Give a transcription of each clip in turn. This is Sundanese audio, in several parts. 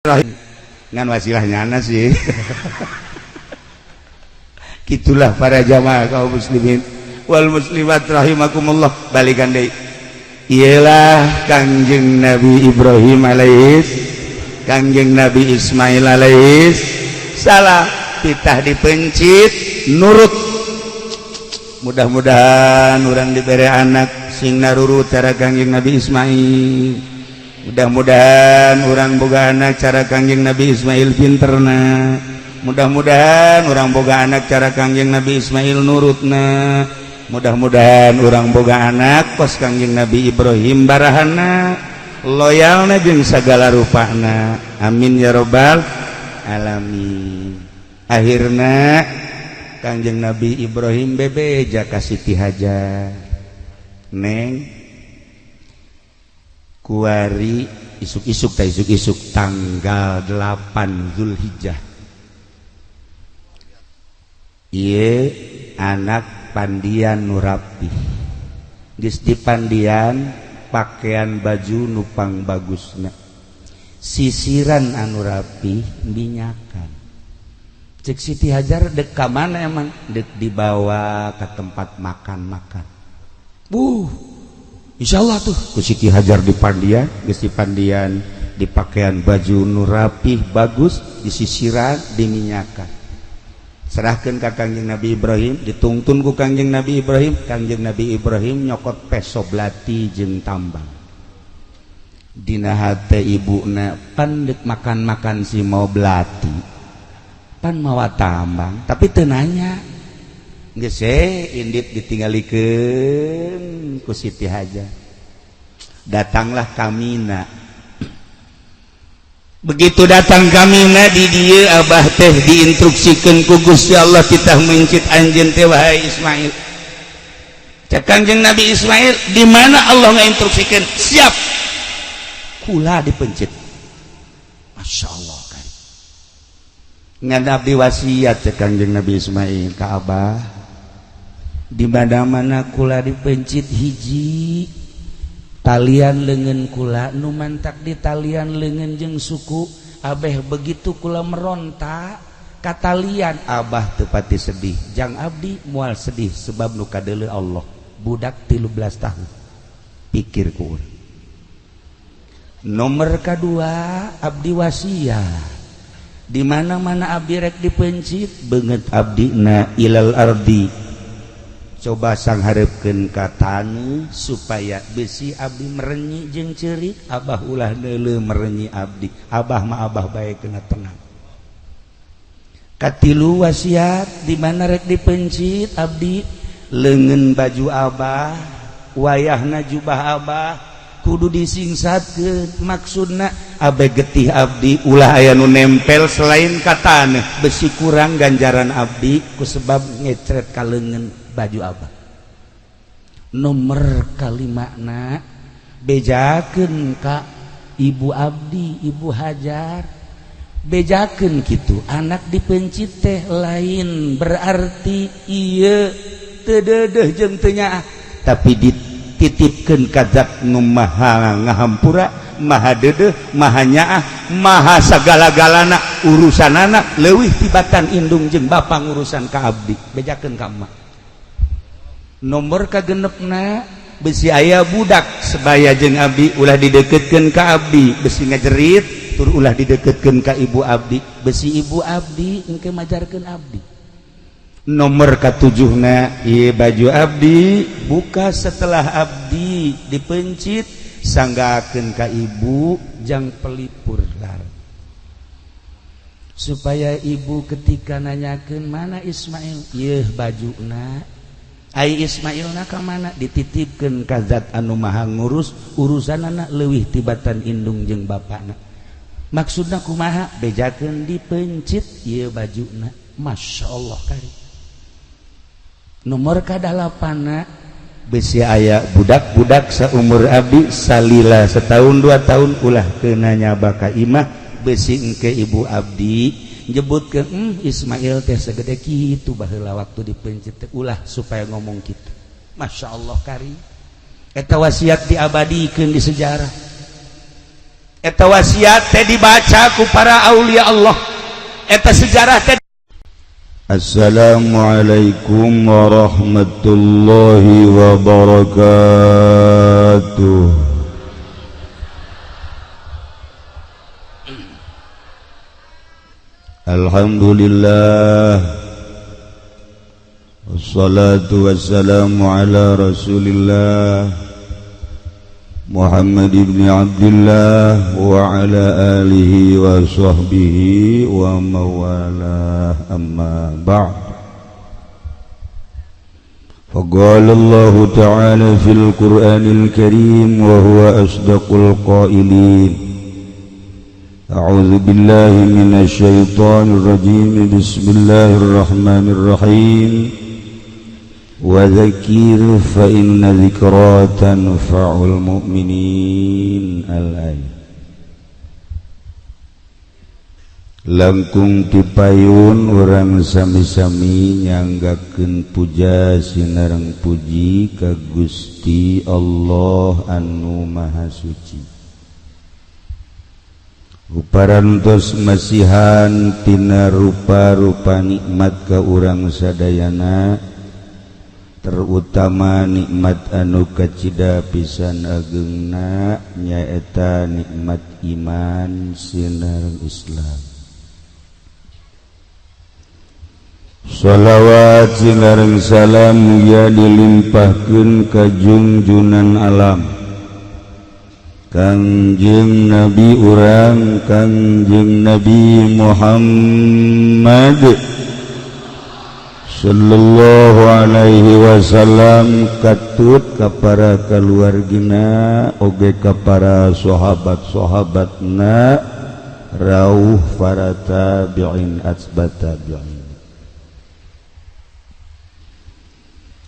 ngan wasilahnya anak sih. Gitulah para jamaah kaum muslimin wal muslimat rahimakumullah. Balikan deui. Ialah Kangjeng Nabi Ibrahim alaihis, Kangjeng Nabi Ismail alaihis salam titah dipencit nurut. Mudah-mudahan urang dibere anak sing narurut cara Kangjeng Nabi Ismail. Mudah-mudahan orang boga anak cara Kangjeng Nabi Ismail pinterna. Mudah-mudahan orang boga anak cara Kangjeng Nabi Ismail nurutna. Mudah-mudahan orang boga anak pos Kangjeng Nabi Ibrahim barahana loyalna jeung sagala rupana. Amin ya robbal alamin. Akhirna Kangjeng Nabi Ibrahim bebeja ka Siti Hajar. Neng kuari isuk-isuk tanggal 8 Zulhijjah ieu anak pandian nu rapih geus dipandian pakaian baju nupang bagusna sisiran anu rapih minyakan cek Siti Hajar dek ka mana emang dek dibawa ke tempat makan-makan insyaallah tuh ku Siti Hajar dipandian geus dipandian di pakaian baju nu rapih bagus disisiran diminyakan serahkeun ka Kangjeng Nabi Ibrahim ditungtun ku Kangjeng Nabi Ibrahim. Kangjeng Nabi Ibrahim nyokot peso belati jeung tambang dina hate ibuna pan deuk makan-makan si mau belati pan mawa tambang tapi teu nanya geus indit ditinggalikeun ku Siti Hajar. Datanglah Kamina. Begitu datang Kamina di dieu abah teh diinstruksikeun ku Gusti Allah titah mencit anjeun teh wahai Ismail. Cek Kangjeng Nabi Ismail, di mana Allah ngainstruksikeun? Siap. Kula dipencit. Masyaallah kan. Ngan abdi wasiat cek Kangjeng Nabi Ismail ka abah. Di mana-mana kula dipencit hiji talian leungeun kula nu mantak di talian leungeun jeung suku abeh begitu kula meronta ka talian abah teu pati sedih jang abdi moal sedih sebab nu kadeuleu Allah budak 13 tahun pikir ku urang. Nomor kadua abdi wasiat di mana-mana abdi rek dipencit beungeut abdina ilal ardi coba sangharepkeun ka taneuh supaya besi abdi merenyi jeung ceurik abah ulah neuleuh merenyi abdi abah mah abah bae kena tenang. Katilu wasiat di mana rek dipencit abdi leungeun baju abah wayahna jubah abah kudu disingsatkeun maksudna abeh getih abdi ulah aya nu nempel selain ka taneuh besi kurang ganjaran abdi ku sebab ngecret ka leungeun baju abah. Nomor kalimana bejakeun ka ibu abdi ibu Hajar bejakeun kitu anak dipencit teh lain berarti ieu teu deudeuh jeung teu nyaah tapi dititipkeun ka zat nu maha ngahampura maha deudeuh maha nyaah maha sagala-galana urusanana leuwih tibatan indung jeung bapa ngurusan ka abdi bejakeun ka emak. Nomor kagenepna besi aya budak sebaya jeung abdi ulah dideketkeun ka abdi besi ngajerit tur ulah dideketkeun ka ibu abdi besi ibu abdi engke majarkeun abdi. Nomor katujuhna ieu baju abdi buka setelah abdi dipencit sanggakeun ka ibu jang pelipur lar supaya ibu ketika nanyakeun mana Ismail ieu bajuna ai Ismailna ka mana dititipkeun ka zat anu maha ngurus urusanana leuwih tibatan indung jeung bapana. Maksudna kumaha bejakeun dipencit ieu bajuna masyaallah kari. Nomor kadalapana besi aya budak-budak saumur abdi salila setahun 2 tahun ulah teu nanyaba ka imah besi engke ibu abdi nyebutkeun Ismail teh segede kitu baheula waktu dipencit teh ulah supaya ngomong kitu. Masyaallah kari. Eta wasiat diabadikeun di sejarah. eta wasiat teh dibaca ku para aulia Allah eta sejarah teh. Assalamualaikum warahmatullahi wabarakatuh. Alhamdulillah wassalatu wassalamu ala rasulillah Muhammad ibn Abdullah wa ala alihi wa sahbihi wa mawalah amma ba'd. Faqala Allah ta'ala fil Qur'anil Karim wa huwa asdaqul qailin. A'udzu billahi minasy syaithanir rajim. Bismillahirrahmanirrahim. Wa dzakir fa inna dzikra tanfa'ul mu'minin. Al-ayat. Langkung dipayun urang sami-sami nyanggakeun puja sinareng puji ka Gusti Allah anu Maha Suci. Uparantos masihan tina rupa-rupa nikmat ka urang sadayana, terutama nikmat anu kacida pisan ageungna nyaeta nikmat iman sinareng Islam. Shalawat sinareng salam mugia dilimpahkeun ka junjunan alam Kangjeng Nabi urang Kangjeng Nabi Muhammad sallallahu alaihi wasallam, katut ka para kaluargina oge ka para sahabat-sahabatna rauh para tabi'in atba tabi'in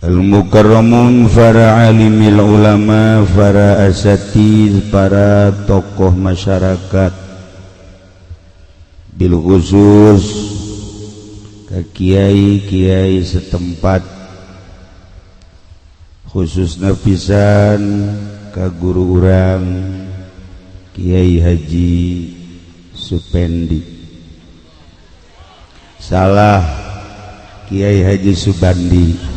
al-mukarramun, para alimil ulama, para asatidz, para tokoh masyarakat, bil khusus ka kiai-kiai setempat, khususna pisan ka guru urang Kiai Haji Supendi. Salah, Kiai Haji Subandi.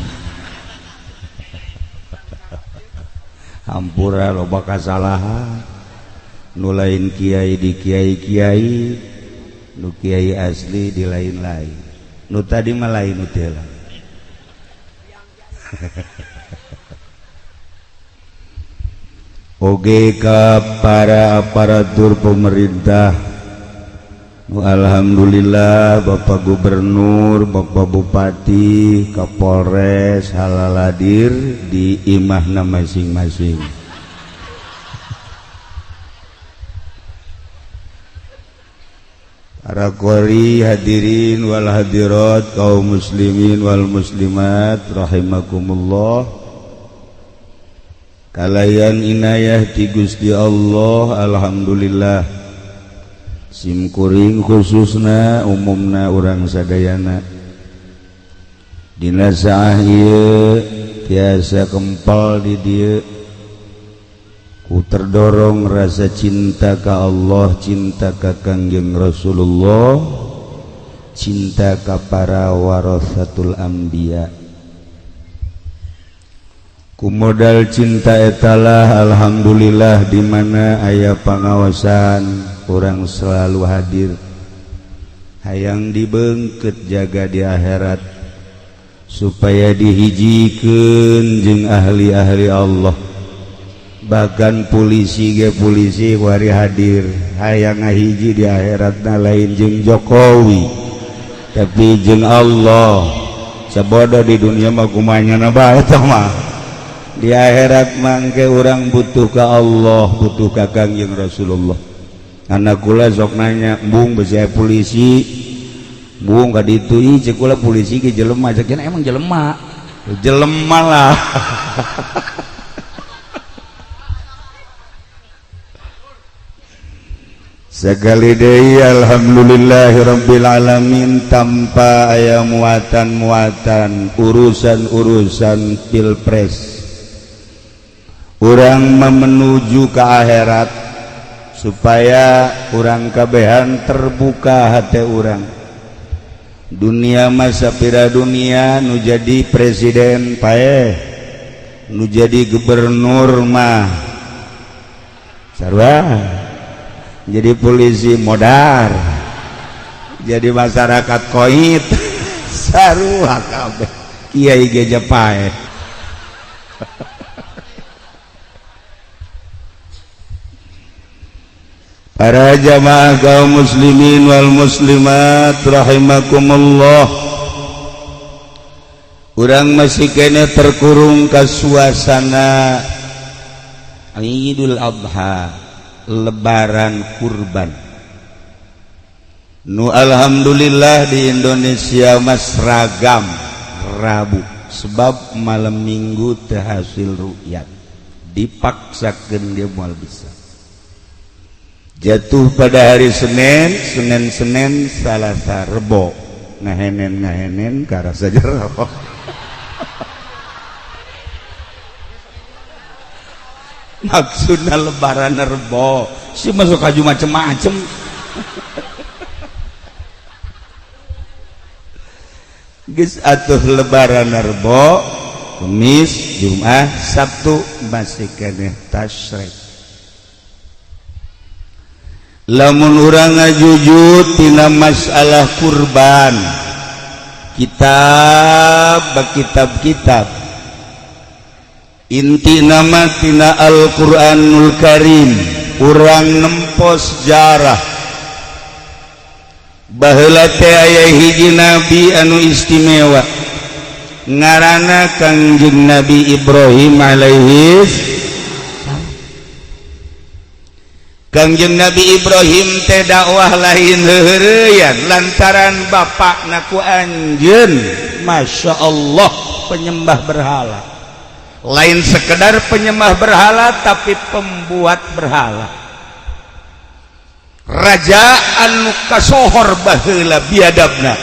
Hampura loba kasalahan, nu lain kiai di kiai-kiai, nu kiai asli di lain-lain, nu tadi mah lain nu teh lah. Oge ka para aparatur pemerintah, nu alhamdulillah Bapak Gubernur, Bapak Bupati, Kapolres halal hadir di imahna masing-masing. Para qori hadirin wal hadirat, kaum muslimin wal muslimat rahimakumullah. Kalayan inayah ti Gusti Allah, alhamdulillah. Simkuring khususna umumna urang sadayana dina saah ieu tiasa kempal di dieu ku terdorong rasa cinta ka Allah, cinta ka Kangjeng Rasulullah, cinta ka para warasatul anbiya. Ku modal cinta etalah alhamdulillah di mana aya pangawasan urang selalu hadir, hayang dibeungkeut jaga di akhirat supaya dihijikeun jeung ahli-ahli Allah. Bahkan polisi ge polisi wari hadir, hayang ngahiji di akhiratna lain jeung Jokowi tapi jeung Allah. Sabodo di dunia mah kumanyana bae tah mah, di akhirat mangke urang butuh ka Allah, butuh ka Kangjeng Rasulullah. Anak kula sok nanya, "Bung besi polisi, bung ka ditu ieu cek kula polisi ge jelema." Cek emang jelema. Jelema lah. Sekali deui alhamdulillahirabbil alamin, tanpa aya muatan-muatan urusan-urusan pilpres. Urang menuju ke akhirat supaya urang kabehan terbuka hati urang. Dunia masa pira dunia nu jadi presiden paeh, nu jadi gubernur mah sarua, jadi polisi modar, jadi masyarakat koit sarua kabeh kiai geja paeh. Para jamaah kaum muslimin wal muslimat rahimakumullah, urang masih kena terkurung ke suasana Idul Adha, lebaran kurban. Nu alhamdulillah di Indonesia mas ragam Rabu, sebab malam minggu teu hasil ru'yat, dipaksakeun dia moal bisa. Jatuh pada hari Senin, Senin, Salasa, Rebo, ngahenen karasa jero. Maksudna lebaran Rebo, si masuk kaju macem-macem. Geus atuh lebaran Rebo, Kamis, Jumat, Sabtu masih keneh tasyrik. Lamun urang ngajujut tina masalah kurban, kitab inti nama tina Al-Quranul Karim, urang nempos sejarah baheula teh aya hiji nabi anu istimewa ngaranna Kangjeng Nabi Ibrahim alaihi. Kangjeng Nabi Ibrahim teh dakwah lain heureuyan lantaran bapakna ku anjeun Masya Allah penyembah berhala. Lain sekedar penyembah berhala tapi pembuat berhala. Raja anu kasohor baheula biadabna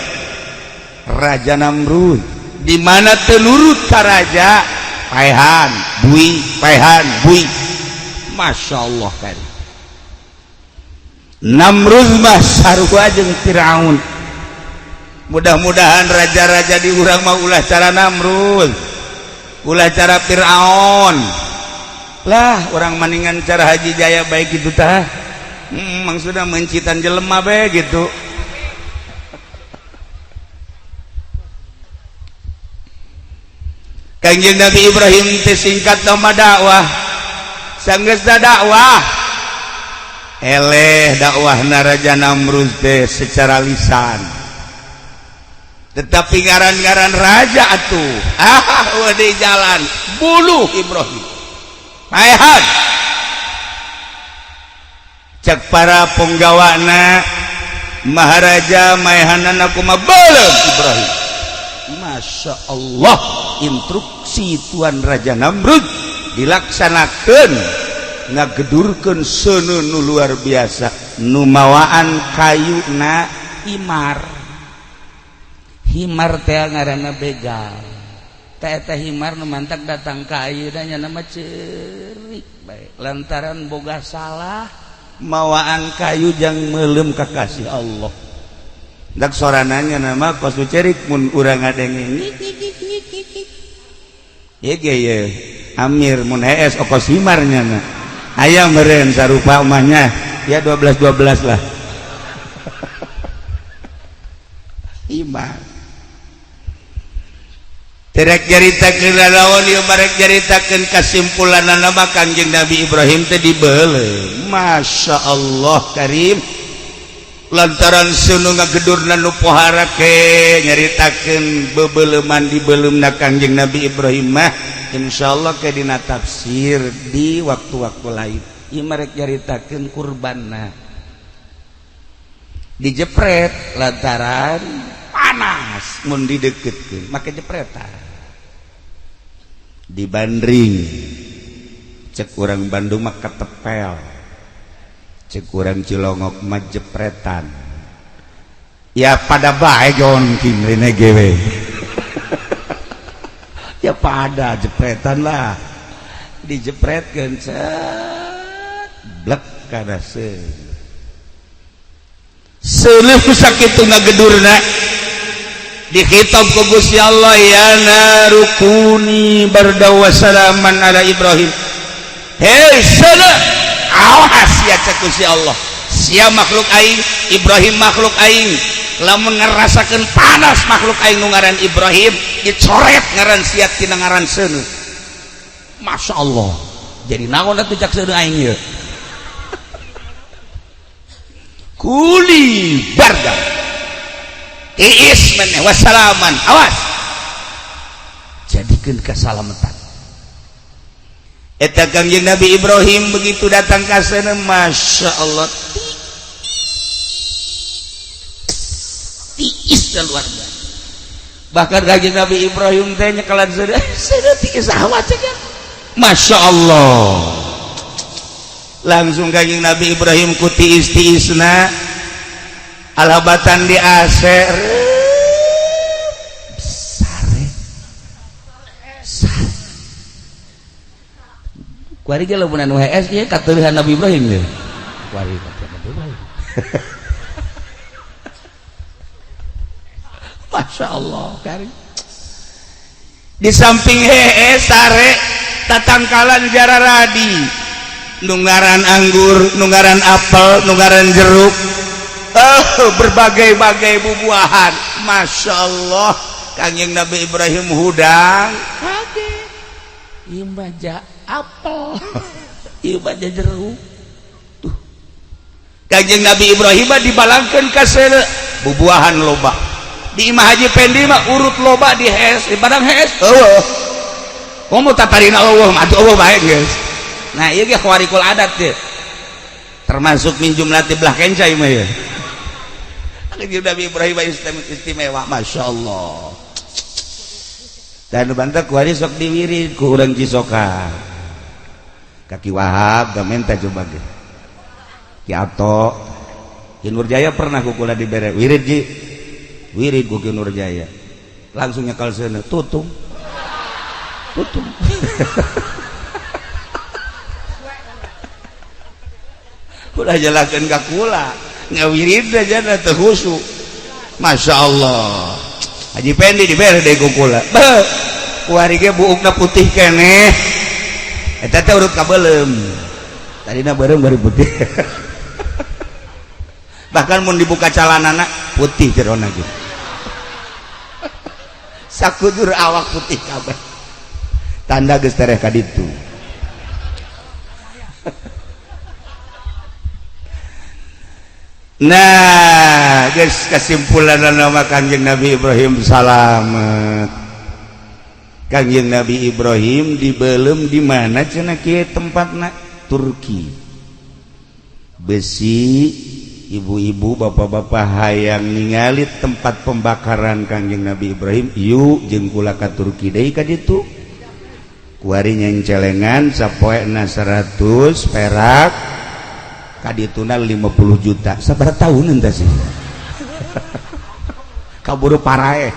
Raja Namrud, di mana teu nurut ka raja paehan bui Masya Allah kan. Namrud mah sarua jeung Firaun. Mudah-mudahan raja-raja di urang mah ulah cara Namrud, ulah cara Firaun. Lah orang maningan cara Haji Jaya baik gitu tah. Maksudna mencitan jelema bae gitu. Kangjeng Nabi Ibrahim teh singkat nama dakwah. Sanggeusna dakwah eleh dakwahna Raja Namrud teh secara lisan, tetapi ngaran-ngaran raja atuh di jalan buluh Ibrahim paehan. Cek para penggawana Maharaja maehanana kumaha beuleum Ibrahim. Masya Allah, instruksi Tuan Raja Namrud dilaksanakeun, ngagedurkeun seuneu nu luar biasa, nu mawaan kayuna himar teh ngaranna begal. Teh himar nu mantak datang ka ayeuna nya nama ceurik bae lantaran boga salah mawaan kayu jang meuleum kakasih Allah. Dak sorananya nama kosu cerik mun urang ngadenge ye ge Amir mun hees okos himarnya na aya meureun sarupa umahnya ya 12 lah. Himar terek jaritakeun lawan ieu barek jaritakeun kasimpulanna nama Kangjeng Nabi Ibrahim teh dibeuleuh. Masya Allah karim lantaran seuneu ngagedurna nu pohara ke nyaritakeun bebeuleuman dibeuleuhna Kangjeng Nabi Ibrahim mah insyaallah ke dina tafsir di waktu-waktu lain. Ieu marek nyaritakeun kurbanna dijepret lantaran panas mun dideukeutkeun make jepretan dibandring. Cek urang Bandung mah ketepel, cek urang Cilongok mah jepretan. Ya pada bae jonking rene gewe. Ya pada jepretan lah, dijepretkeun set blek kana seuleuh sakitu ngagedurna dikhitab ku Gusti Allah ya narukuni bardaw wa salaman ala Ibrahim. Hei seuleuh awas ya cek Gusti Allah sia makhluk aing Ibrahim makhluk aing lamun ngerasakeun panas makhluk aing nu ngaran Ibrahim dicoret ngaran sia tina ngaran seuneu. Masya Allah jadi naon atuh cak seuneu aing ieu kuli barda iis maneh wassalaman awas jadikeun kasalamatan. Eta Kangjeng Nabi Ibrahim begitu datang ka sana Masya Allah tiis luar biasa. Bahkan Kangjeng Nabi Ibrahim teh nyekelan sana tiis awat cenah Masya Allah langsung Kangjeng Nabi Ibrahim ku tiis-tiisna alhabatan di aser kuari ge lamunan WS ieu kateulihan Nabi Ibrahim ye kuari Nabi Ibrahim Masya Allah kari di samping sare tatangkalan jara radi nungaran anggur nungaran apel nungaran jeruk berbagai-bagai bubuahan. Masya Allah Kangjeng Nabi Ibrahim hudang kaget ieu baja apel ieu baja jeruk tuh Kangjeng Nabi Ibrahim dibalangkeun ka seuleuh bubuahan loba di Imah Haji Pendi mah urut loba di hes di padang hes eueuh komo tatarina Allah atuh Allah bae geus. Nah ieu ge khawarikul adat teh termasuk min jumlati belah kencai mah ya Kangjeng Nabi Ibrahim istimewa Masya Allah. Dan bantah kuari sok diwirid ku urang Cisoka Kaki Wahab gamenta coba ge Ki Ato Ki Nurjaya pernah kukula dibere wirid ji wirid ku Ki Nurjaya langsung nyekal seuneu tutung udah jalakeun ka kula ngawirid aja teu khusyuk. Masya Allah Haji Pendi dibere deui ku kula kuari ge buukna putih keneh eta teh urut ka beulem tadina beureum bari putih bahkan mun dibuka calanana putih jerona ge sakudur awak putih kabeh tanda geus tereh ka ditu. Nah guys kesimpulan nama Kangjeng Nabi Ibrahim salamet. Kangjeng Nabi Ibrahim dibelem di mana cenah kieu tempatna Turki. Besi ibu-ibu bapak-bapak hayang ningali tempat pembakaran Kangjeng Nabi Ibrahim yuk jeung kula ka Turki deui ka ditu. Kuari nyencelengan sapoena 100 perak kadituna 50 juta sabar tahun entah sih kaburu parae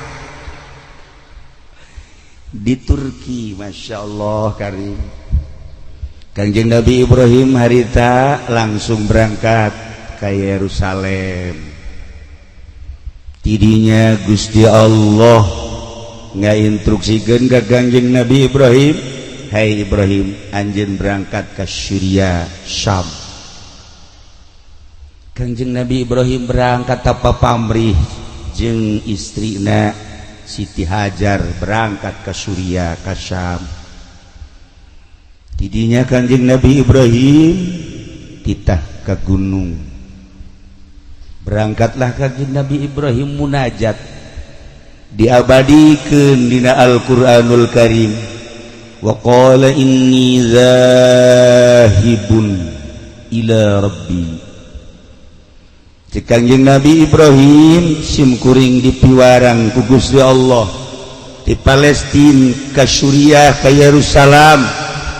di Turki. Masya Allah karim Kangjeng Nabi Ibrahim harita langsung berangkat ke Yerusalem. Tidinya Gusti Allah ngainstruksikeun ka Kangjeng Nabi Ibrahim, hai Ibrahim anjeun berangkat ke Syria Syam. Kangjeng Nabi Ibrahim berangkat tanpa pamrih jeung istrina Siti Hajar berangkat ke Suriah ke Syam. Tidinya Kangjeng Nabi Ibrahim titah ke gunung. Berangkatlah Kangjeng Nabi Ibrahim munajat diabadikeun dina Al-Qur'anul Karim. Wa qala inni zahibun ila rabbi. Kangjeng Nabi Ibrahim simkuring dipiwarang ku Gusti Allah di Palestina ka Suriah ka Yerusalem.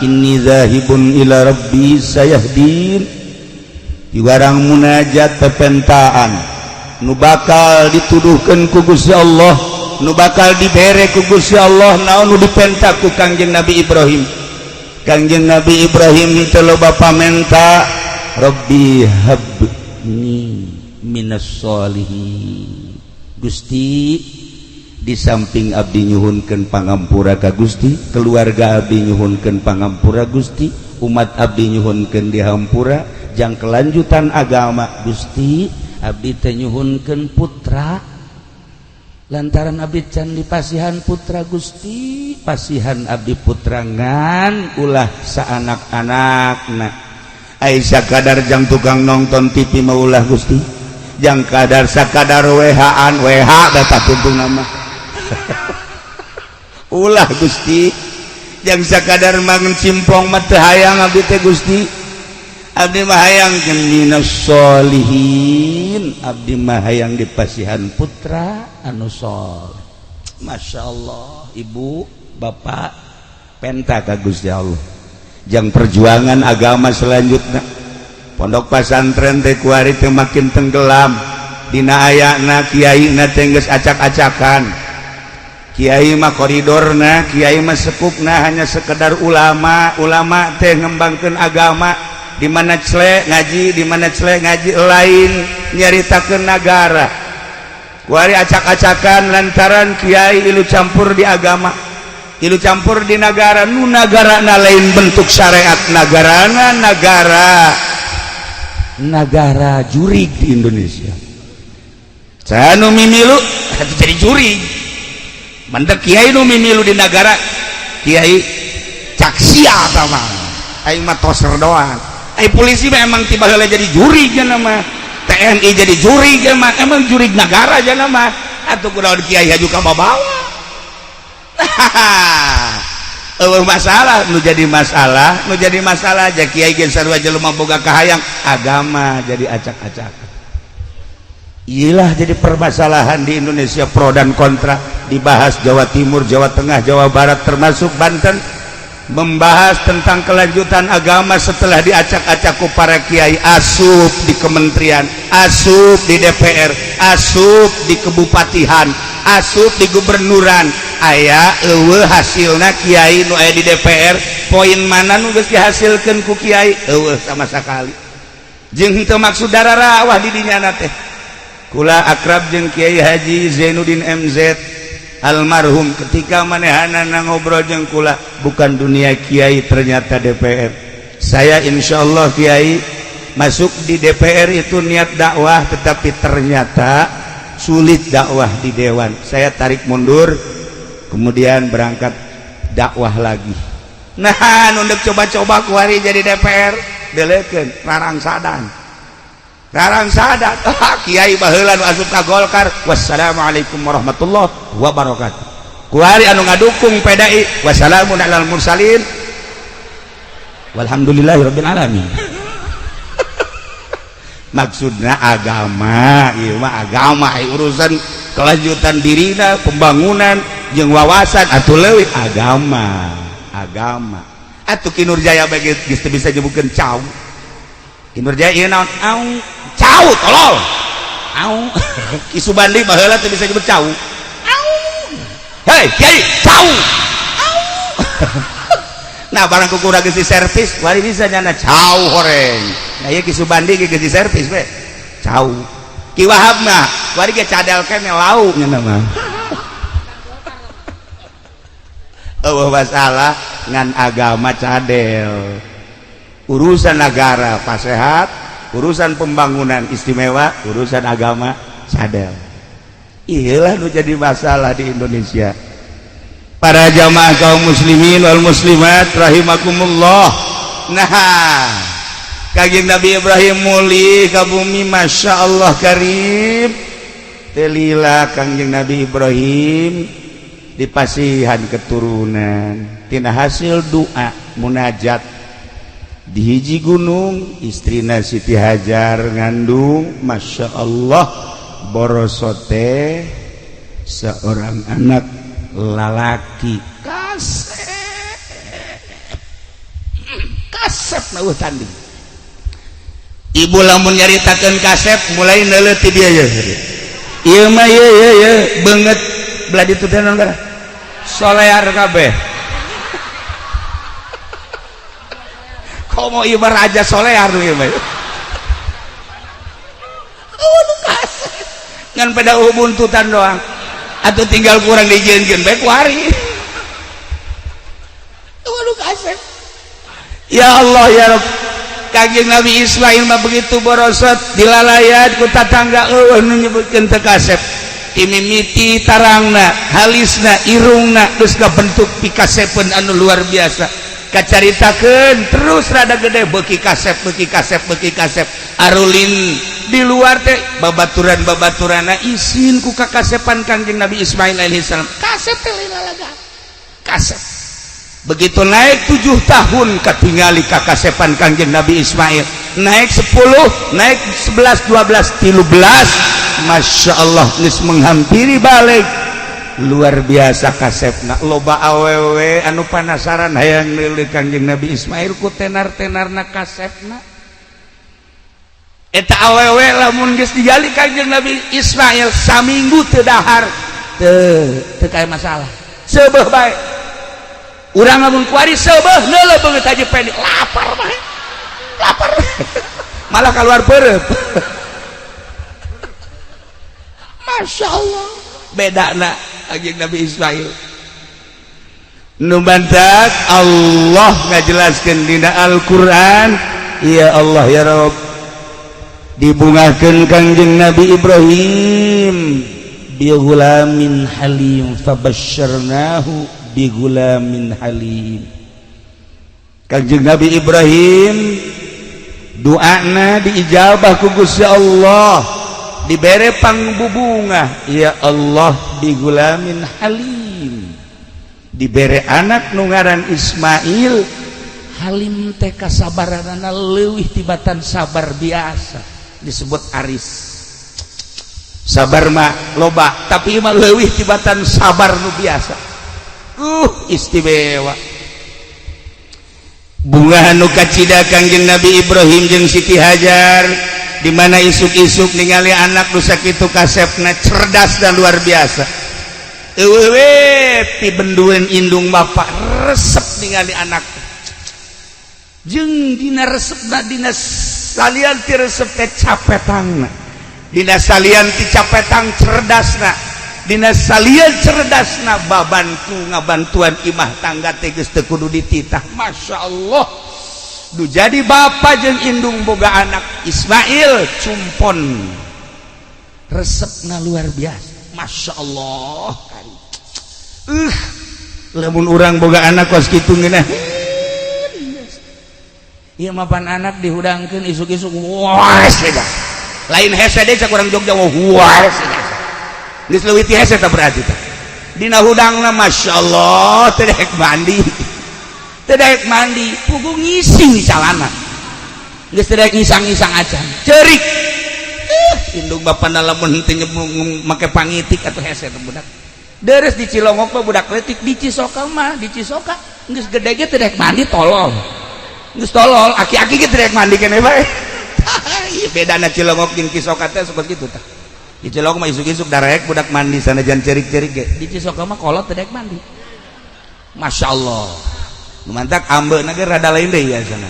Inni zahibun ila rabbi sayahdin. Piwarang munajat pepentaan nu bakal dituduhkeun ku Gusti Allah, nu bakal dibere ku Gusti Allah naon nu dipenta ku Kangjeng Nabi Ibrahim. Kangjeng Nabi Ibrahim teu loba pamenta Rabbi habni minas sholihin. Gusti, di samping abdi nyuhunkeun pangampura ka Gusti, keluarga abdi nyuhunkeun pangampura Gusti, umat abdi nyuhunkeun dihampura, jang kelanjutan agama Gusti, abdi teh nyuhunkeun putra. Lantaran abdi can dipasihan putra Gusti, pasihan abdi putra ngan ulah saanak-anakna. Ai sakadar jang tukang nonton TV maulah Gusti, jang kadar sakadar WH-an WH data tuntung nama. Ulah Gusti, jang sakadar mangun cimpong mah teu hayang abdi teh Gusti. Abdi mah hayang minas sholihin, abdi mah hayang dipasihan putra anu sholeh. Masya Allah, ibu bapak penta ka Gusti Allah. Jang perjuangan agama selanjutnya pondok pesantren teh kuari teh makin tenggelam, dina ayana kiai na teh geus acak-acakan. Kiai mah koridorna, kiai mah sekupna hanya sekedar ulama teh ngembangkeun agama. Di mana celek ngaji, di mana celek ngaji lain nyaritakeun nagara. Kuari acak-acakan lantaran kiai ilu campur di agama, ilu campur di negara, nu nagarana lain bentuk syariat nagarana, negara jurig di Indonesia. Saya nu mimilu hati jadi jurig. Mandek kiai nu mimilu di negara, kiai caksia sama, aing mah toser doang. Polisi memang tiba heula jadi jurig jangan mah, TNI jadi jurig mah, emang jurig negara jangan mah, atuh kunaon kiai haju ka babawa. Masalah nu jadi masalah aja kiai geus sarua jelema boga kahayang agama jadi acak-acakan. Iyalah jadi permasalahan di Indonesia, pro dan kontra dibahas. Jawa Timur, Jawa Tengah, Jawa Barat termasuk Banten membahas tentang kelanjutan agama setelah diacak-acak ku para kiai, asup di kementerian, asup di DPR, asup di kebupatihan, asup di gubernuran. Aya eueuh hasilna kiai nu aya di DPR, poin mana nu geus dihasilkeun ku kiai? Eueuh sama sakali. Jeung henteu maksud dararawah di dinyana teh. Kula akrab jeung Kiai Haji Zainuddin MZ almarhum, ketika manehana ngobrol jeung kula, bukan dunia kiai ternyata DPR. Saya insyaallah kiai masuk di DPR itu niat dakwah, tetapi ternyata sulit dakwah di dewan. Saya tarik mundur, kemudian berangkat dakwah lagi. Nah, nunduk coba-coba kuari jadi DPR, delekeun Rarang Sadan. Kiai baheula nu asup ka Golkar, wassalamualaikum warahmatullahi wabarakatuh. Kuari anu ngadukung PDI, wassalamun alal mursalin walhamdulillahirabbil alamin. Maksudna agama, ieu mah agama, urusan kelanjutan dirina, pembangunan jeung wawasan atuh leuwih agama. Atuh Kinurjaya bage geus teu bisa nyebutkeun cau. Kinurjaya ieu naon? Cau tolol. Ki Subandi baheula teu bisa nyebut cau. Hei, kiai, cau. Nah, barang kukurang geus diservis, wari bisa nyana cau horeng. Nah, ieu Ki Subandi geus diservis we. Cau. Ki Wahab mah wari ge cadel kene lauk nya mah. Masalah ngan agama cadel. Urusan negara pasehat, urusan pembangunan istimewa, urusan agama cadel. Iyalah nu jadi masalah di Indonesia. Para jamaah kaum muslimin wal muslimat rahimakumullah. Nah, Kangjeng Nabi Ibrahim muli ka bumi, Masya Allah karim. Telila Kangjeng Nabi Ibrahim dipasihan keturunan tina hasil doa munajat di hiji gunung. Istrina Siti Hajar ngandung, Masya Allah, borosote seorang anak lalaki. Kasep nauh tanding. Ibu lamun nyaritakeun kasep mulai neuleut ti dia ye. Ieu mah ye beungeut belah ditu teh naon kana? Solear kabeh. Komo ieu raja solear ieu mah. ngan pada buntutan doang atau tinggal kurang dijeun-jeun bae ku hari. Waduh kaset. Ya Allah ya Rabb, Kangjeng Nabi Ismail mah begitu borosot dilalayan ku tatangga eueuh nu nyebutkeun teu kasep. Imimiti tarangna, halisna, irungna geus kabentuk pikasepeun anu luar biasa. Kacaritakeun terus rada gede beuki kasep arulin di luar teh babaturan-babaturana isin ku kakasepan Kangjeng Nabi Ismail alaihi salam. Kasep teh lalaga. Kasep. Begitu naik 7 tahun katingali kakasepan Kangjeng Nabi Ismail. Naik 10, naik 11, 12, 13. Masya Allah geus menghampiri balik. Luar biasa kasepna. Loba awewe anu penasaran hayang nilai Kangjeng Nabi Ismail ku tenar-tenarna kasepna. Eta awewe lamun geus digali Kangjeng Nabi Ismail saminggu teu dahar teu kae masalah. Seubeuh bae. Urang lamun kuari seubeuh neuleuh beungeut haji peni lapar bae. Lapar. Malah keluar peureup. Masya Allah bedana Kangjeng Nabi Ismail nu bantak Allah ngajelaskeun dina Al-Qur'an. Ya Allah ya Rabb, dibungakeun Kangjeng Nabi Ibrahim bi gulamin halim fabasyarnahu bi gulamin halim. Kangjeng Nabi Ibrahim doana diijabah ku Gusti Allah, dibere pangbubunga. Ya Allah bi gulamin halim, dibere anak nu ngaran Ismail. Halim teh kasabaranana leuwih tibatan sabar biasa, disebut aris. Sabar mah loba tapi mah leuwih tibatan sabar nu biasa. Istimewa. Bunga nu kacida Kangjeng Nabi Ibrahim jeung Siti Hajar, di mana isuk-isuk ningali anak nu sakitu kasepna cerdas dan luar biasa. Eueuh ti bendueun indung bapa resep ningali anak. Jeung dina resepna dina salian ti resep teh capetangna. Dina salian ti capetang cerdasna. Dina salian cerdasna babantu ngabantuan imah tangga teh geus teu kudu dititah. Masya Allah. Du jadi bapa jeung indung boga anak Ismail cumpon resepna luar biasa. Masya Allah. Lamun urang boga anak kos kitu ngeunah. Ieu mapan anak dihudangkeun isuk-isuk wah seda. Lain hese deui cak urang Jogja wah seda. Geus leuwih ti hese tah berarti tah. Dina hudangna Masya Allah teu daek mandi. Teu daek mandi, pugu ngising calana. Geus teu daek ngisang-ngisang acan. Ceurik. Indung bapana lamun henteu make pangitik atuh hese teh budak. Deres di Cilongok mah budak leutik, di Cisoka mah, di Cisoka geus gede ge teu daek mandi tolol. Geus tolol, aki-aki ge teu daek mandi keneh bae. Ieu bedana Cilongok jeung Cisoka teh seperti kitu tah. Di Cilongok mah isuk-isuk darek budak mandi sanajan cerik-cerik ge. Di Cisoka mah kolot teu daek mandi. Masya Allah. Mantak ambeuna ge rada lain deui ya sana.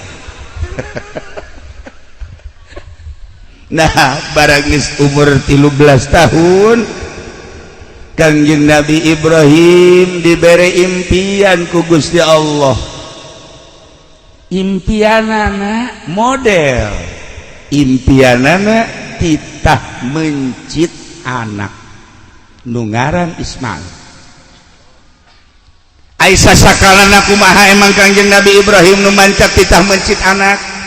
Nah, barang geus umur 13 tahun Kangjeng Nabi Ibrahim diberi impian ku Gusti Allah. Impianana model, impianana titah mencit anak nu ngaran Ismail. Aisyah sakalana kumaha emang Kangjeng Nabi Ibrahim nu mancak titah mencit anak.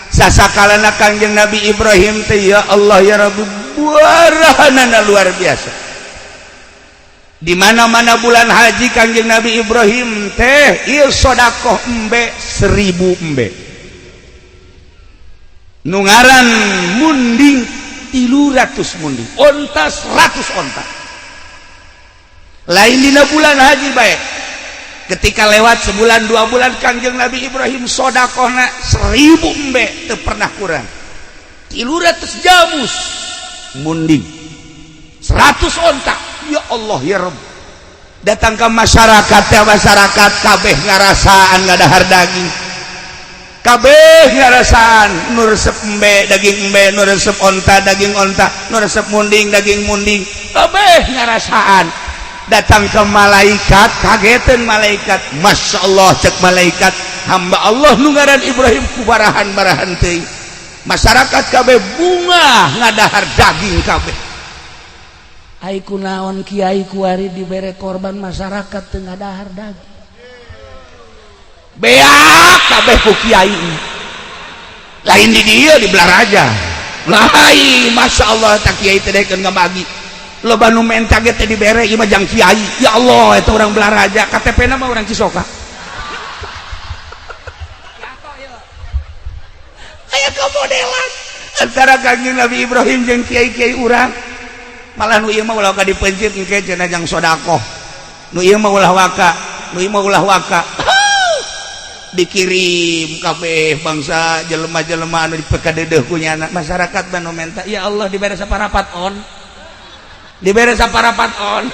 Sasakalana Kangjeng Nabi Ibrahim teh ya Allah ya Rabbi buarahanana luar biasa. Di mana-mana bulan haji Kangjeng Nabi Ibrahim teh ieu sedekah embe 1000 embe. Nu ngaran munding 300 munding, onta 100 onta. Lain dina bulan haji bae. Ketika lewat sebulan 2 bulan Kangjeng Nabi Ibrahim sedekahna 1000 embe teu pernah kurang. 300 jamus munding. 100 onta. Ya Allah ya Rabb, datang ke masyarakat ya masyarakat kabeh ngarasaan ngadahar daging kabeh ngarasaan nu resep embe daging embe, nu resep onta daging onta, nu resep munding daging munding, kabeh ngarasaan. Datang ke malaikat, kagetan malaikat, masya Allah cek malaikat, hamba Allah nu ngaran Ibrahim kubarahan-barahan teuing. Masyarakat kabeh bunga ngadahar daging kabeh. Ai kunaon kiai kuari dibere korban masyarakat teu ngadahar daging. Beak kabeh ku kiai. Lain di dieu di Belaraja. Lain masya Allah tak kiai teh dekeun ngabagi. Loba nu menta ge teh dibere ieu mah jang kiai. Ya Allah eta urang Belaraja, KTP-na mah urang Cisoka. Aya kemodelan antara Kangjeng Nabi Ibrahim jeung kiai-kiai urang. Malah nu ieu mah ulah ka dipencit engke cenah jang sedekah. Nu ieu mah ulah waka, nu ieu mah ulah waka. Dikirim kabeh bangsa jelema-jelema anu dipekadeudeuh ku nyana masyarakat banu menta. Ya Allah dibere saparapat on. Dibere saparapat on.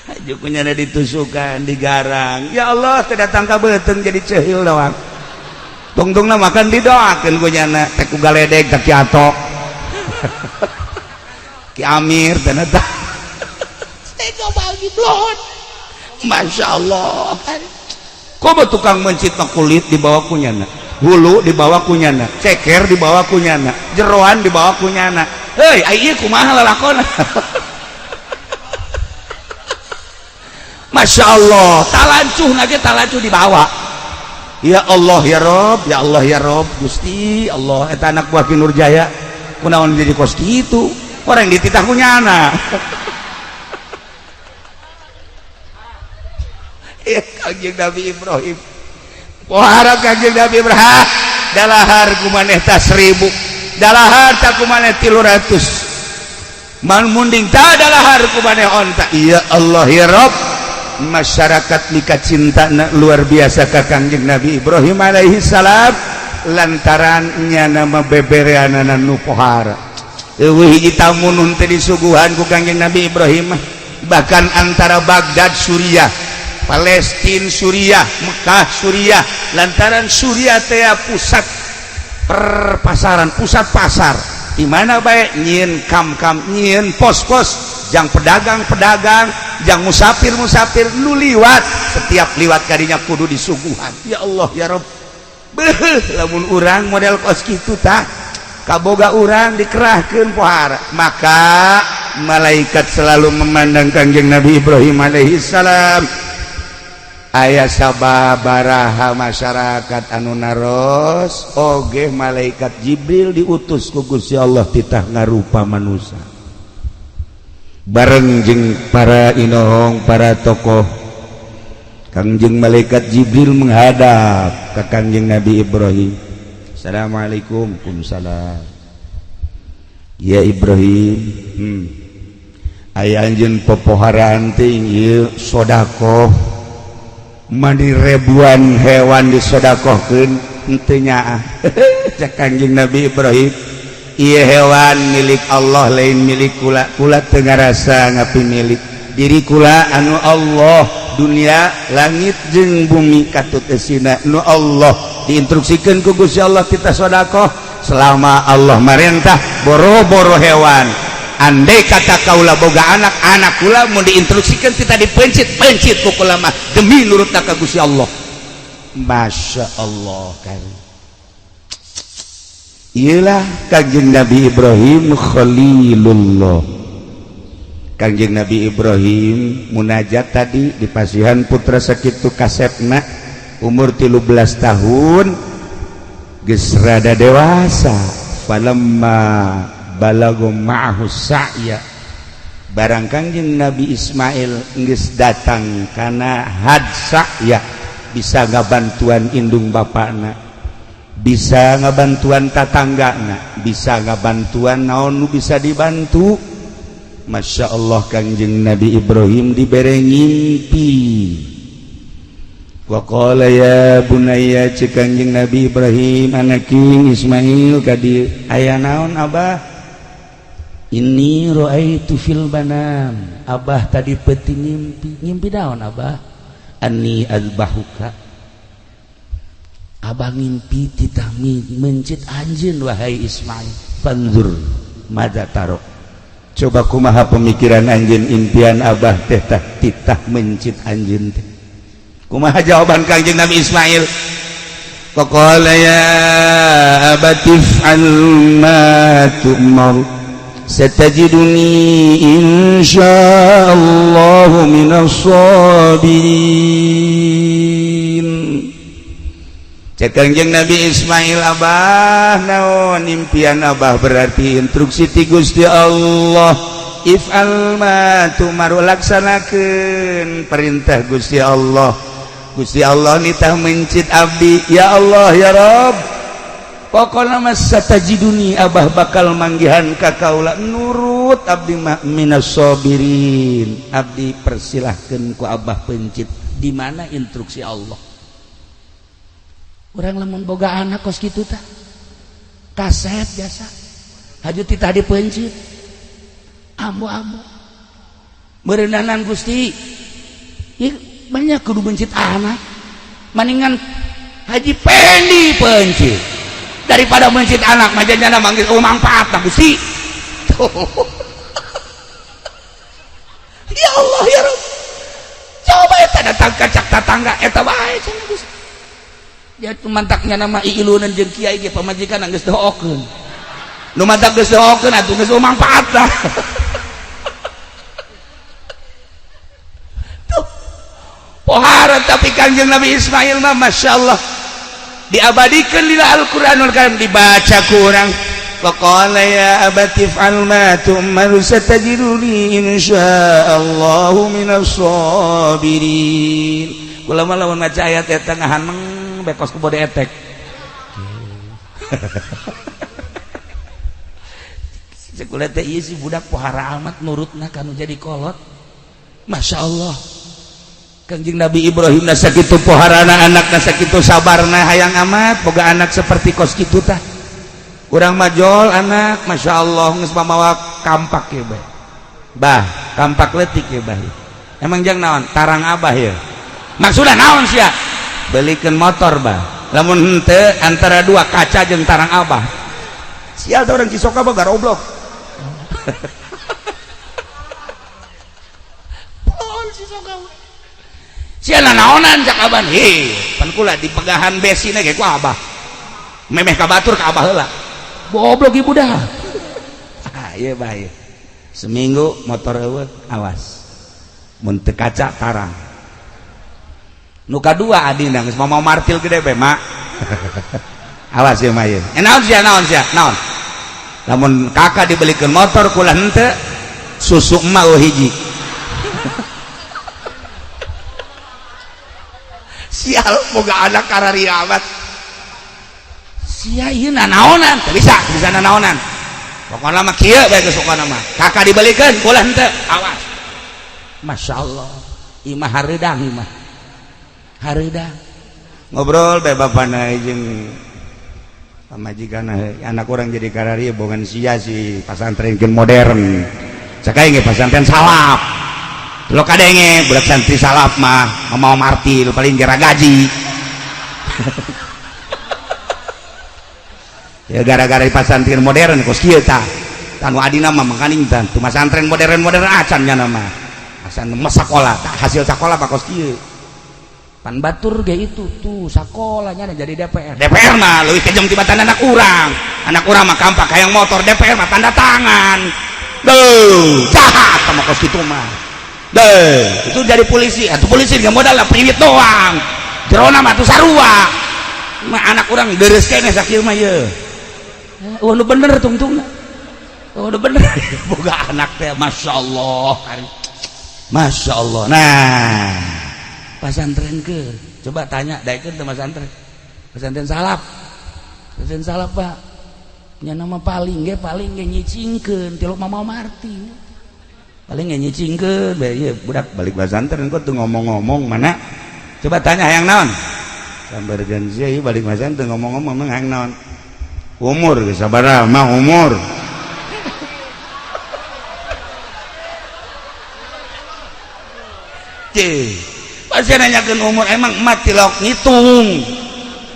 Aju ku nyana ditusukan, digarang. Ya Allah teu datang ka beuteung jadi ceuhil doang. Tungtungna makan didoakeun ku nyana teh ku galedeg ka Ki Ato. Ki Amir teh eta. Tega bagi blon. Masyaallah kan. Komo tukang mencit kulit dibawa kunyana, hulu dibawa kunyana, ceker dibawa kunyana, jeroan dibawa kunyana. Hei, ieu kumaha lalakona? Masya Allah, talancuh nage talancuh dibawa. Ya Allah ya Rob, ya Allah ya Rob, Gusti Allah, eta anak buah Ki Nurjaya, kunaon jadi kos kitu? Orang dititah kunyana. Kangjeng Nabi Ibrahim pohara Kangjeng Nabi Ibrahim dalahar kumaneh ta 1000 dalahar ta kumaneh 300 man munding ta dalahar kumaneh onta. Ya Allah ya Rabb, masyarakat mika cintana luar biasa ka Kangjeng Nabi Ibrahim alaihi salam lantaran nyana mabebereanana nu pohara. Eueuh hiji tamu nun teh disuguhan ku Kangjeng Nabi Ibrahim, bahkan antara Baghdad Suriah, Palestina Suriah, Mekah Suriah, lantaran Suriah teh pusat perpasaran, pusat pasar, di mana bae nyieun kam-kam, nyieun pos-pos, jang pedagang-pedagang, jang musafir-musafir nu liwat, setiap liwat kadinya kudu disuguhan. Ya Allah ya Rabb, beuh lamun urang model kos kitu tah kaboga urang dikerahkeun pohara, maka malaikat selalu memandang Kangjeng Nabi Ibrahim alaihi salam. Aya sababaraha masyarakat anu naros oge malaikat Jibril diutus ku Gusti Allah titah ngarupa manusia bareng jeung para inohong para tokoh. Kangjeng malaikat Jibril menghadap ke Kangjeng Nabi Ibrahim. Assalamualaikum. Waalaikumsalam. Ya Ibrahim, aya anjeun popoharaan teh ieu sedekah mandi ribuan hewan disodakohkeun henteu nyaah. Cek Kangjeng Nabi Ibrahim, ieu hewan milik Allah lain milik kula, kula teu ngarasa ngapimilik diri kula anu Allah, dunia langit jeung bumi katut eusina nu Allah diinstruksikeun ku Gusti Allah kita sedekah selama Allah marentah boro-boro hewan. Andai kata kaula boga anak, anak kula mau diinstruksikan kita dipencit ku kula mah demi nurut ka Gusti Allah. Masya Allah kan. Iyalah Kangjeng Nabi Ibrahim Khalilullah. Kangjeng Nabi Ibrahim munajat tadi di pasihan putra sakitu kasepna umur 13 tahun geus rada dewasa. Falamma balagum ma'ahu sa'ya, barang Kangjeng Nabi Ismail geus datang kana had sa'ya, bisa ngabantuan indung bapakna, bisa ngabantuan tatanggana, bisa ngabantuan naon nu bisa dibantu. Masya Allah Kangjeng Nabi Ibrahim dibere ngimpi. Wa qala ya bunayya, cek Kangjeng Nabi Ibrahim anaking Ismail kadi aya naon abah? Inni ra'aitu fil banam, abah tadi peuting ngimpi. Ngimpi naon abah? Anni azbahuka, abah ngimpi titah mencit anjeun wahai Ismail. Panzur madza taro. Coba kumaha pemikiran anjeun impian abah teh titah mencit anjeun teh. Kumaha jawaban Kangjeng Nabi Ismail? Faqala ya abatif al ma tu'mar satajiduni insyaallah minas sabirin. Cek Kangjeng Nabi Ismail, abah naon impian abah berarti instruksi ti Gusti Allah. If'al ma tu'mar, laksanakeun perintah Gusti Allah. Gusti Allah nitah mencit abdi, ya Allah ya Rabb, pokokna mas satajiduni, abah bakal manggihan ka kaula nurut abdi minas sabirin. Abdi persilahkeun ku abah pencit. Di mana instruksi Allah? Urang lamun boga anak kos kitu tah kaset biasa haju titah dipencit ambo-ambo berendanan Gusti banyak kudu mencit anak, mendingan Haji Pendi pencit daripada mencit anak. Majanya manggil manfaat tak Gusti. Ya Allah ya Rabb, coba eta datang kacak tetangga eta bae cenah Gusti. Ya mantaknya nama iilunan jeung kiai ge pamajikan geus doakeun. Nu mantak geus doakeun atuh geus manfaat lah. Pohara tapi Kangjeng Nabi Ismail mah Masya Allah diabadikan di Al-Quranul Karim, dibaca kurang. Faqala ya abati if'al ma tu'mar satajiduni insyaallahu minas sabirin. Kula mah lamun maca ayat eta ngahan bekos ku bode etek. Sekula teh ieu si budak pohara amat nurutna kanu jadi kolot. Masya Allah. Kangjeng Nabi Ibrahim nasa kitu poharana, anak nasa kitu sabarna, hayang amat boga anak seperti kos kitu tah. Urang majol anak Masya Allah geus mamawa kampak ya bah. Bah, kampak leutik ya bah. Emang jang naon? Tarang abah ya. Maksudna naon sia? Belikeun motor bah. Lamun henteu antara dua kaca jeung tarang abah. Sial teh urang Cisoka boga goblok. Siana naonan cak abah, pan kula di pegahan besina ge ku abah memeh ka batur ka abah heula goblok ibu dah. Ieu bae seminggu motor eueuh awas mun teu kaca tarang. Nu kadua adina geus mau martil gede bae mak. Awas ieu mah ieu naon sia naon lamun kakak dibelikeun motor kula henteu susu emak hiji. Sial boga anak karari amat sia ieu nanaonan teu bisa nanaonan pokona mah kieu bae geus pokona mah kakak dibelikeun kula henteu awas. Masya Allah imah hareudang ngobrol bae bapana jeung pamajikanna anak urang jadi karari bogan sia si pasantrenkeun modern cakaing ge pasantren salap. Lo kadenge budak santri salap mah mau martil paling gara gaji. Ya gara-gara di pasantren modern kos kieu tah. Tanu adina mah mangkaning tah tu pasantren modern acan nya nama. Asan mah sakola, hasil sakola mah kos kieu. Pan batur ge itu tuh sakolanya jadi DPR. DPR mah leuwih kejam tibatan anak urang. Anak urang mah kampak hayang motor, DPR mah tanda tangan. Duh, jahat sama kos kitu mah. Deh, itu jadi polisi, atau polisi nggak modal lah priwit doang. Jerona mah tuh sarua. Mah anak orang deres kene sakieu mah ye. Oh, nu bener tungtung. Oh, nu bener. Boga anak teh Masya Allah. Masya Allah. Nah, pasantren ke. Coba tanya daekeun teh pesantren salap. Pesantren salap Pak. Nya nama paling ge nyicingkeun ti Mama Marti. Paling nyicingkeun bae ieu budak balik pesantren kok tuh ngomong-ngomong mana coba tanya hayang naon sambargan sia ieu balik pesantren ngomong-ngomong mah hayang naon umur geus sabaraha mah umur pasti nanyakeun umur emang emak tilok ngitung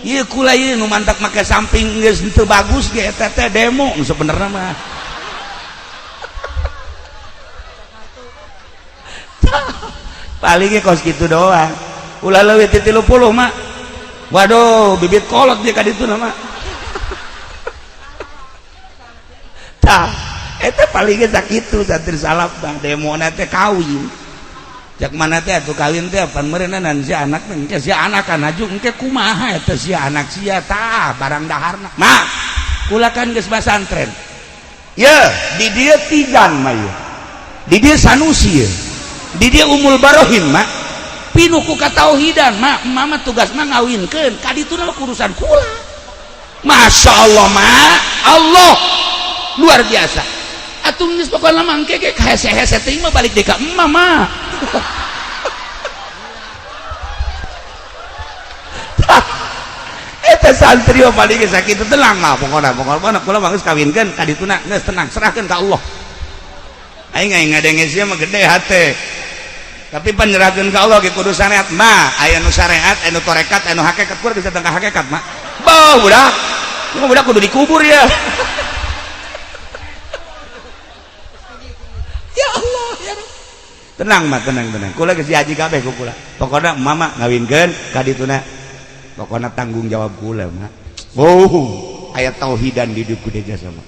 ieu kula ieu nu mantak make samping geus teu bagus ge eta teh demo sebenarnya mah. Paling ge kos kitu doang. Ulah leuwih ti 30 mah. Waduh, bibit kolot dia ka ditu na mah. Tah, eta paling ge sakitu santri salaf bang demo na teh kawin. Jak mana teh atuh kawin teh pan meureunan si anak teh engke si anak kan aju engke kumaha eta si anak sia tah barang daharna. Mak, kula kan geus basantren. Ye, di dieu Tigan mah ye. Di dieu Sanusi ye. Di dieu Umul Barohin mak. Pinuh ku katauhidan mak, mama tugasna ngawinkeun ka dituna urusan kula. Masyaallah mak, Allah luar biasa. Atuh geus pokona mah engke ge hese-hese teh mah balik deui ka emma mah. Eta santri paling sakitu tenang mah pokona kula mah geus kawinkeun ka dituna geus tenang serahkeun ka Allah. Aing ngadenge sia mah gede hate. Tapi penyerahkeun ka Allah ge kudu syariat mah aya nu syariat anu torekat anu hakikat kur bisa tengah hakikat mah. Beuh budak kudu dikubur ya. Ya Allah ya Rabb. Tenang mah tenang kula geus diaji kabeh ku kula pokona mama ngawinkeun ka dituna pokona tanggung jawab kula mah aya tauhidan di hidup kudu jasa mah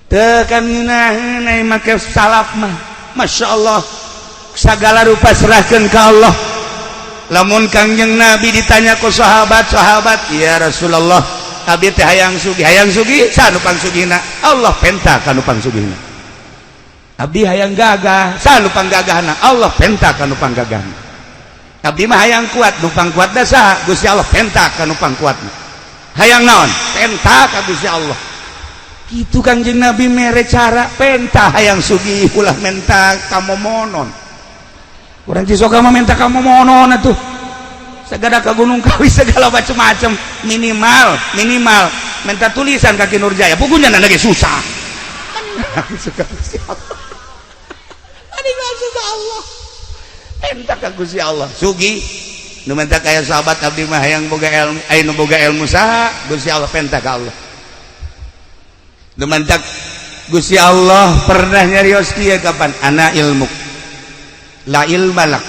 teu kan ngeunaheun ai make salaf mah masyaallah sagala rupa serahkeun ka Allah. Lamun Kangjeng Nabi ditanya ku sahabat ya Rasulullah abdi teh hayang sugih sanupang sugihna Allah penta kanu pangsugihna. Abdi hayang gagah sanupang gagahna Allah penta ka nupang gagahna. Abdi mah hayang kuat nupang kuat dasa Gusti Allah penta ka nupang kuatna. Hayang naon penta ka Gusti Allah. Kitu Kangjeng Nabi mere cara penta hayang sugih ulah menta kamomonon. Urang Cisoga mah menta kamomonon atuh. Sagada ka Gunung Kawi segala macam-macam minimal menta tulisan kaki Nurjaya bukunya na ge susah. Suka Gusti Allah. Allah penta ka Gusti Allah sugi nu menta kaya sahabat abdi mah hayang boga ilmu nu boga ilmu saha Gusti Allah penta ka Allah. Nu menta Gusti Allah pernah nyarios kieu kapan ana ilmu la ilmalak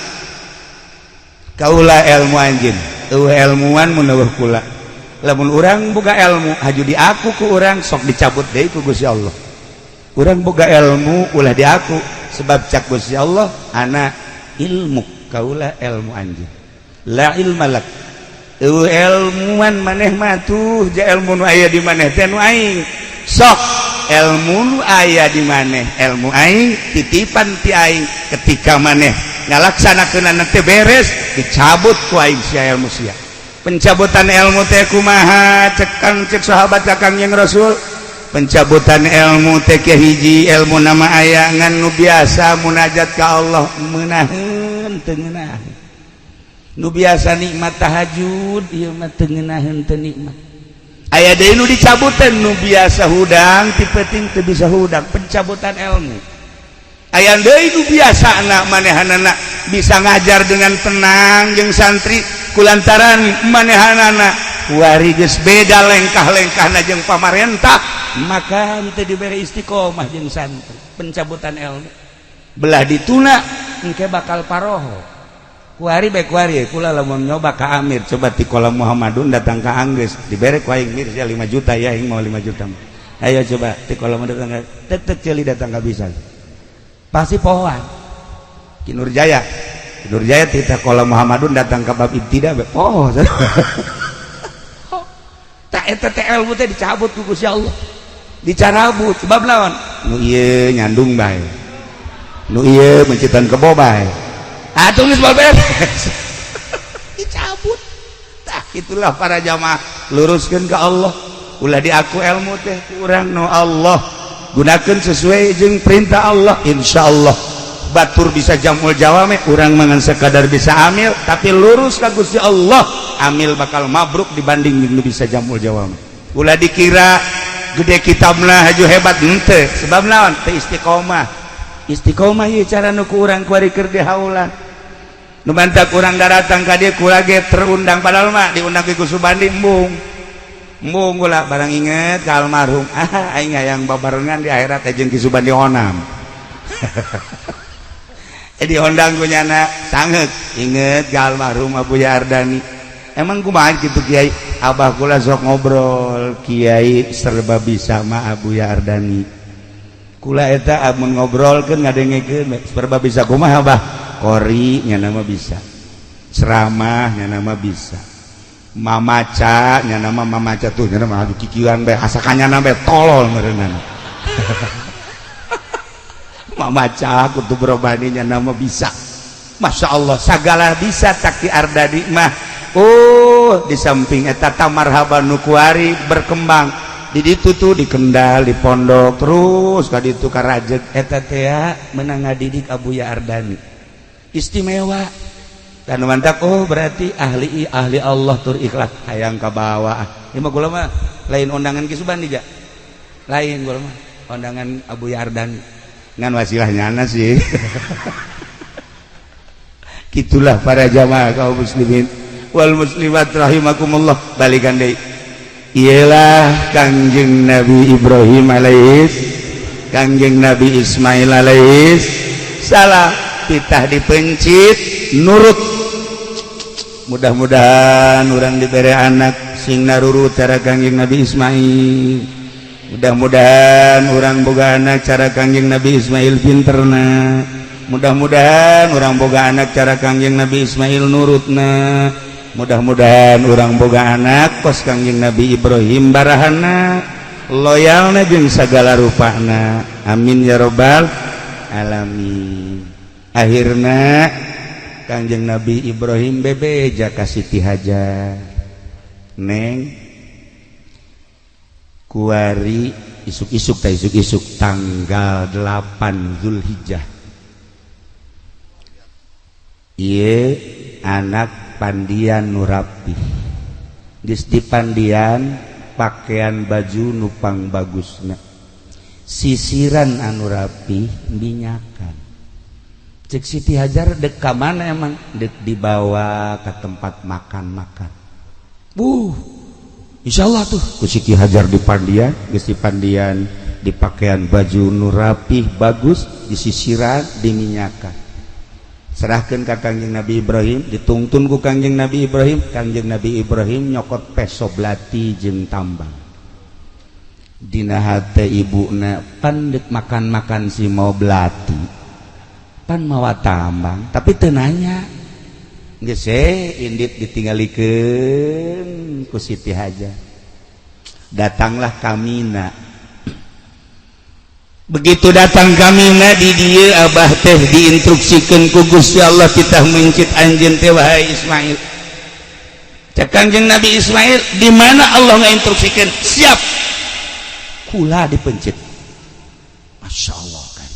kaula ilmu anjeun ilmuwan mun eueuh kula lamun urang boga ilmu haju di aku ku urang sok dicabut deui ku Gusti Allah. Urang boga ilmu ulah di aku sebab cak Gusti Allah ana ilmu kaula ilmu anjeun la ilmalak ilmuan maneh mah tuh ja ilmu nu aya di maneh teh nu aing sok ilmu nu aya di maneh ilmu aing titipan ti aing ketika maneh ngalaksanakeunana teh beres dicabut ku aing sia ilmu sia. Pencabutan ilmu teh kumaha cek sahabat ka Kangjeng Rasul. Pencabutan ilmu teh hiji ilmu nama aya ngan nu biasa munajat ka Allah meunaheun teu ngeunaheun. Nu biasa nikmat tahajud ieu mah teu ngeunaheun teu nikmat. Aya deui nu dicabutan nu biasa hudang ti penting teu bisa hudang pencabutan ilmu. Aya deui nu biasana manehanana bisa ngajar dengan tenang jeung santri kulantaran manehanana wari geus beda lengkah-lengkahna jeung pamarentah maka teu dibere istiqomah jeung santri pencabutan ilmu belah dituna engke bakal paroho kuari bae kuari kula lamun nyoba ka Amir coba ti Kolam Muhammadun datang ka Anggris dibere ku aing mir 5 juta ya aing mau 5 juta ayo coba ti Kolam datang tetep ceuli datang ka bisa pasti pohoan Ki Nurjaya ti Kolam Muhammadun datang ka bab ibtida poho tak eta teh ilmu teh dicabut ku Gusti Allah dicarabut sebab lawan nu ieu nyandung bae nu ieu mencitan kebo bae atuh geus beres dicabut tah itulah para jamaah luruskeun ka Allah ulah diaku ilmu teh kurang no Allah gunakeun sesuai jeung perintah Allah insyaallah batur bisa jamul jawame urang mangan sekadar bisa amil tapi lurus ka Gusti Allah amil bakal mabruk dibanding nu bisa jamul jawame ulah dikira gede kitabna haju hebat henteu sebab naon teu istiqomah ieu cara nu ku urang kuari keur dihaulan nu mantak urang datang ka dieu kula ge terundang padahal mah diundang ku Subandi embung kula barang inget ka almarhum aing hayang babarengan di akhirat jeung ki Subandi onam diundang ku nyana sangeuk inget ka almarhum Abuya Ardani emang kumaha kitu Kiai abah kula sok ngobrol Kiai serba bisa mah Abuya Ardani kula eta amun ngobrolkeun ngadengekeun serba bisa kumaha abah kori nya nama bisa ceramah nya nama bisa mamaca nya nama mamaca tuh nya nama adu kikieuan bae asakannya nama tolol meureunana mamaca kudu berobani nya nama bisa Masya Allah sagala bisa tak di Ardani mah di samping eta tamarhaban nu kuari berkembang di ditu tuh di Kendal di pondok terus ka ditu ka Rajeg eta teh meunang ngadidik Abuya Ardani istimewa dan mantap berarti ahli Allah tur ikhlas hayang ka bawah ieu mah kula mah lain undangan ki Subandi ja lain kula mah undangan Abuya Ardani ngan wasilahnyana sih gitulah para jamaah kaum muslimin wal muslimat rahimakumullah balikan deui ialah Kangjeng Nabi Ibrahim alaihis Kangjeng Nabi Ismail alaihis salam titah dipencit nurut mudah-mudahan urang dibere anak sing narurut cara Kangjeng Nabi Ismail mudah-mudahan urang boga anak cara Kangjeng Nabi Ismail pinterna mudah-mudahan urang boga anak cara Kangjeng Nabi Ismail nurutna mudah-mudahan urang boga anak kos Kangjeng Nabi Ibrahim barahana loyalna jeung sagala rupana amin ya rabbal alamin akhirna Kangjeng Nabi Ibrahim bebeja ka Siti Hajar neng kuari isuk-isuk tanggal 8 Zulhijjah ieu anak pandian nu rapi geus dipandian pakaian baju nupang bagusna sisiran anu rapi minyakan cek Siti Hajar dek ka mana emang dek dibawa ke tempat makan insyaallah tuh ku Siti Hajar dipandian geus dipandian di pakaian baju nu rapih bagus disisiran diminyakan serahkeun ka Kangjeng Nabi Ibrahim ditungtun ku Kangjeng Nabi Ibrahim Kangjeng Nabi Ibrahim nyokot peso belati jeung tambang dina hate ibuna pan dek makan si mau belati pan mawa tambang tapi teu nanya geus indit ditinggalikeun ku Siti Hajar datanglah kamina begitu datang kamina di dieu abah teh diinstruksikeun ku Gusti Allah titah mencit anjeun teh wahai Ismail cek Kangjeng Nabi Ismail di mana Allah ngainstruksikeun siap kula dipencit Masya Allah kan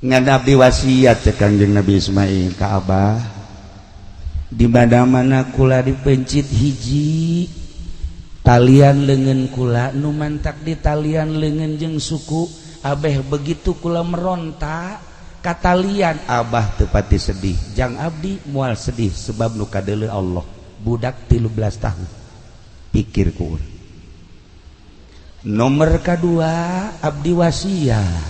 ngan abdi wasiat cek Kangjeng Nabi Ismail ka abah di mana kula dipencit hiji talian leungeun kula nu mantak di talian leungeun jeung suku abeh begitu kula meronta ka talian abah teu pati sedih jang abdi moal sedih sebab nu kadeuleu Allah budak 13 tahun pikir ku urang nomor kedua abdi wasiat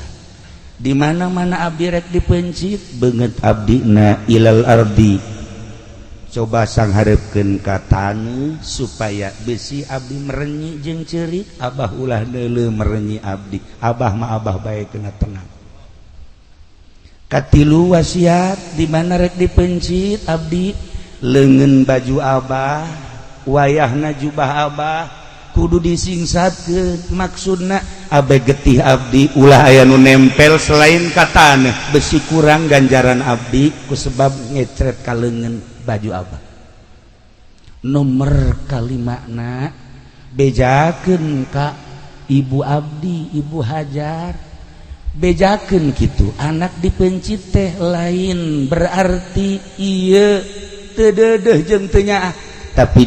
di mana-mana abdi rek dipencit beungeut abdina ilal ardi coba sangharepkeun ka taneuh supaya besi abdi merenyi jeung ceurik abah ulah neuleuh merenyi abdi abah mah abah bae kena tenang katilu wasiat di mana rek dipencit abdi leungeun baju abah wayahna jubah abah kudu disingsatkeun maksudna abeh getih abdi ulah aya nu nempel selain ka taneuh besi kurang ganjaran abdi ku sebab ngecret ka leungeun baju abah nomor kalimana bejakeun ka ibu abdi ibu Hajar bejakeun kitu anak dipencit teh lain berarti ieu teu deudeuh jeung teu nyaah tapi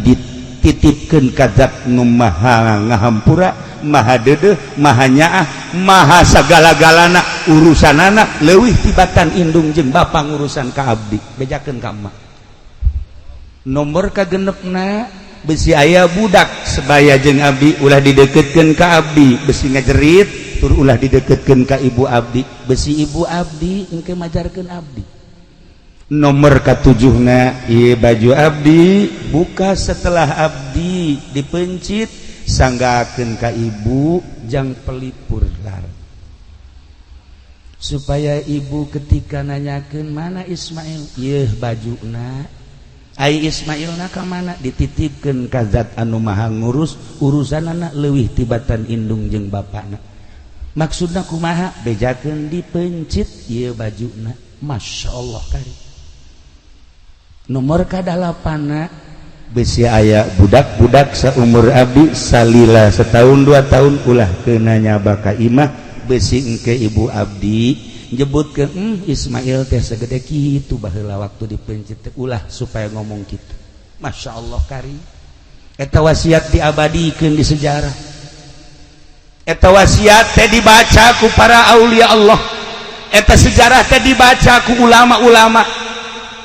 dititipkeun ka Zat nu maha ngahampura maha deudeuh maha nyaah maha sagala-galana urusanana leuwih tibatan indung jeung bapa ngurusan ka abdi bejakeun ka emak. Nomor kagenepna besi aya budak sebaya jeung abdi ulah dideketkeun ka abdi besi ngajerit tur ulah dideketkeun ka ibu abdi besi ibu abdi engke majarkeun abdi. Nomor katujuhna ieu baju abdi buka setelah abdi dipencit sanggakeun ka ibu jang pelipur lar supaya ibu ketika nanyakeun mana Ismail ieu bajuna ai Ismailna ka mana dititipkeun ka Zat anu maha ngurus urusanana leuwih tibatan indung jeung bapana. Maksudna kumaha bejakeun dipencit ieu bajuna masyaallah kari. Nomor kadalapana besi aya budak-budak saumur abdi salila setahun 2 tahun ulah keuna nyaba ka imah besi engke ibu abdi nyebutkeun Ismail teh segede kitu baheula waktu dipencit teh ulah supaya ngomong kitu. Masyaallah kari. Eta wasiat diabadikeun di sejarah. Eta wasiat teh dibaca ku para aulia Allah. Eta sejarah teh dibaca ku ulama-ulama.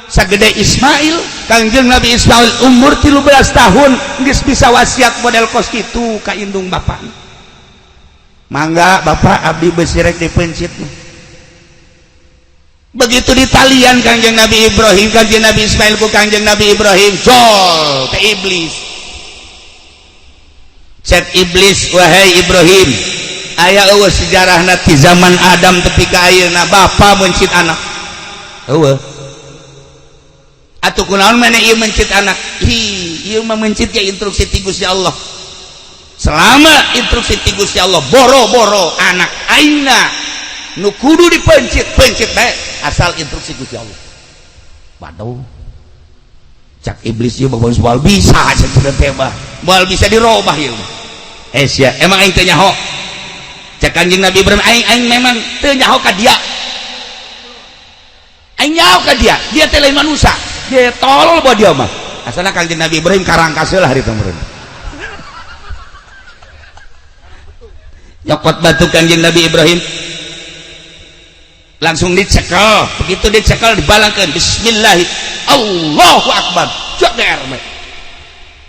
Sagede Ismail Kangjeng Nabi Ismail umur 13 tahun geus bisa wasiat model kos kitu ka indung bapa. Mangga bapak abdi besi rek dipencit. Begitu ditalian Kangjeng Nabi Ibrahim Kangjeng Nabi Ismail ku Kangjeng Nabi Ibrahim jol ke iblis. Cek iblis wahai Ibrahim aya eueuh sejarahna ti zaman Adam tepi ka ayeuna bapa mencit anak. Eueuh atuh kunaon maneh ieu mencit anak ieu mah mencit ya instruksi ti Gusti Allah. Selama instruksi ti Gusti Allah boro-boro anak aina nu kudu dipencit pencit bae asal instruksi Gusti Allah. Waduh cak iblis ieu bagus moal bisa cenah teh mah moal bisa dirobah ieu sia emang aing teu nyaho cak Kanjeng Nabi Ibrahim aing memang teu nyaho ka dia aing nyaho ka dia teh lain manusia dia tolol buat dia mah asalna Kanjeng Nabi Ibrahim karangkaseul hari teu meureun nyokot batu Kanjeng Nabi Ibrahim langsung dicekel begitu dicekel dibalangkeun bismillah Allahu akbar joder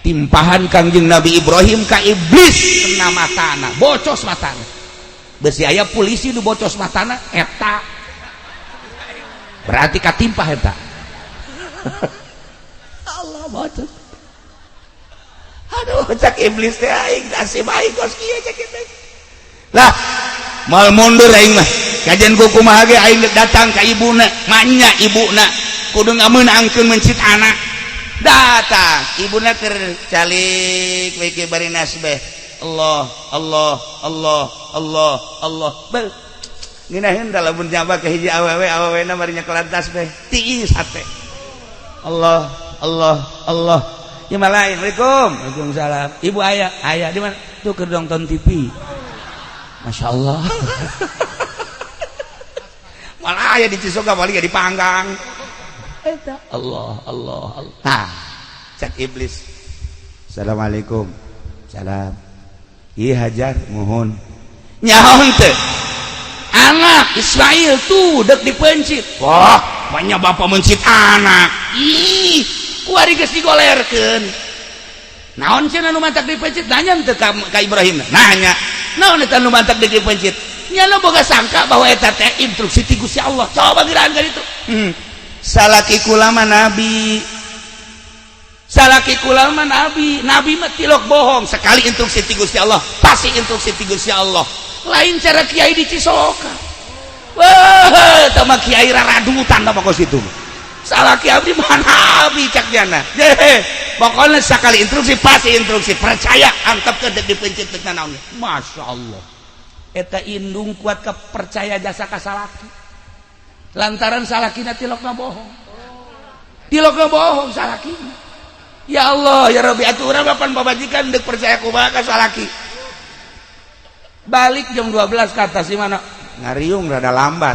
timpahan Kanjeng Nabi Ibrahim ka iblis kena matana bocos matana besi aya polisi nu bocos matana eta berarti katimpah eta Allah bocor. Aduh cak iblis teh aing kasih bae kos kieu cak kitu. Lah mal mundur aing mah. Kajian ku kumaha ge aing datang ka ibuna, manya ibuna kudu ngameunangkeun mencit anak. Datang ibuna keur calik we ge bari nasbeh. Allah Allah Allah Allah Allah. Bel. Nginaheun da lamun nyaba ka hiji awewe na bari nyekelan tasbih. Tiis hate. Allah Allah Allah ya malain Waalaikumsalam ibu ayah di mana tuh keur nonton TV Masya Allah malah ayah di Cisoga balik di Panggang Allah Allah Allah nah cek iblis Assalamualaikum salam iya Hajar mohon nyaho teh anak Ismail tuh dek dipencit wah banyak bapak mencit anak ih kuari geus digolerkeun naon cenah nu mantak dipencit nanya teu ka Ibrahim nanya naon eta nu mantak dipencit nya lo boga sangka bahwa eta teh instruksi ti Gusti Allah coba gerahan ka ditu salaki kula mah nabi salaki kula mah nabi mah tilok bohong sekali instruksi ti Gusti Allah pasti instruksi ti Gusti Allah lain cara kiai di Cisoka wah sama kiai raradutan apa kos itu salah kiai abdi mana abdi cak jana pokoknya sekali instruksi pasti instruksi percaya antep ke dipencit teu naon Masya Allah eta indung kuat ke percaya jasa ka salaki lantaran salakina tilokna bohong salakina ya Allah ya Rabbi atuh urang papan babajikan deuk percaya kumaha ka salaki balik jam 12 ke atas di mana ngariung rada lambat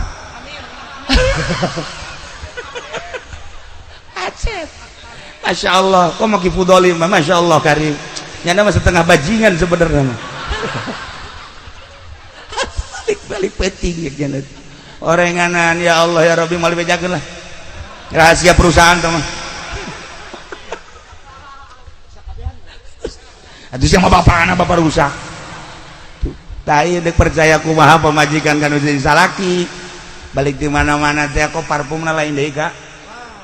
acet Masya Allah, kok mau Kifudolim, Masya Allah Karim. Nyana mah setengah bajingan sebenarnya. Balik peting ya nyana. Orenganan ya Allah ya Rabbi mal bejakeun lah. Rahasia perusahaan teman. Atuh sia mah bapana bapak rusak. Tah ieu deuk percaya kumaha pamajikan kanu jadi salaki. Balik di mana-mana teh kok parfumna lain deui Kak.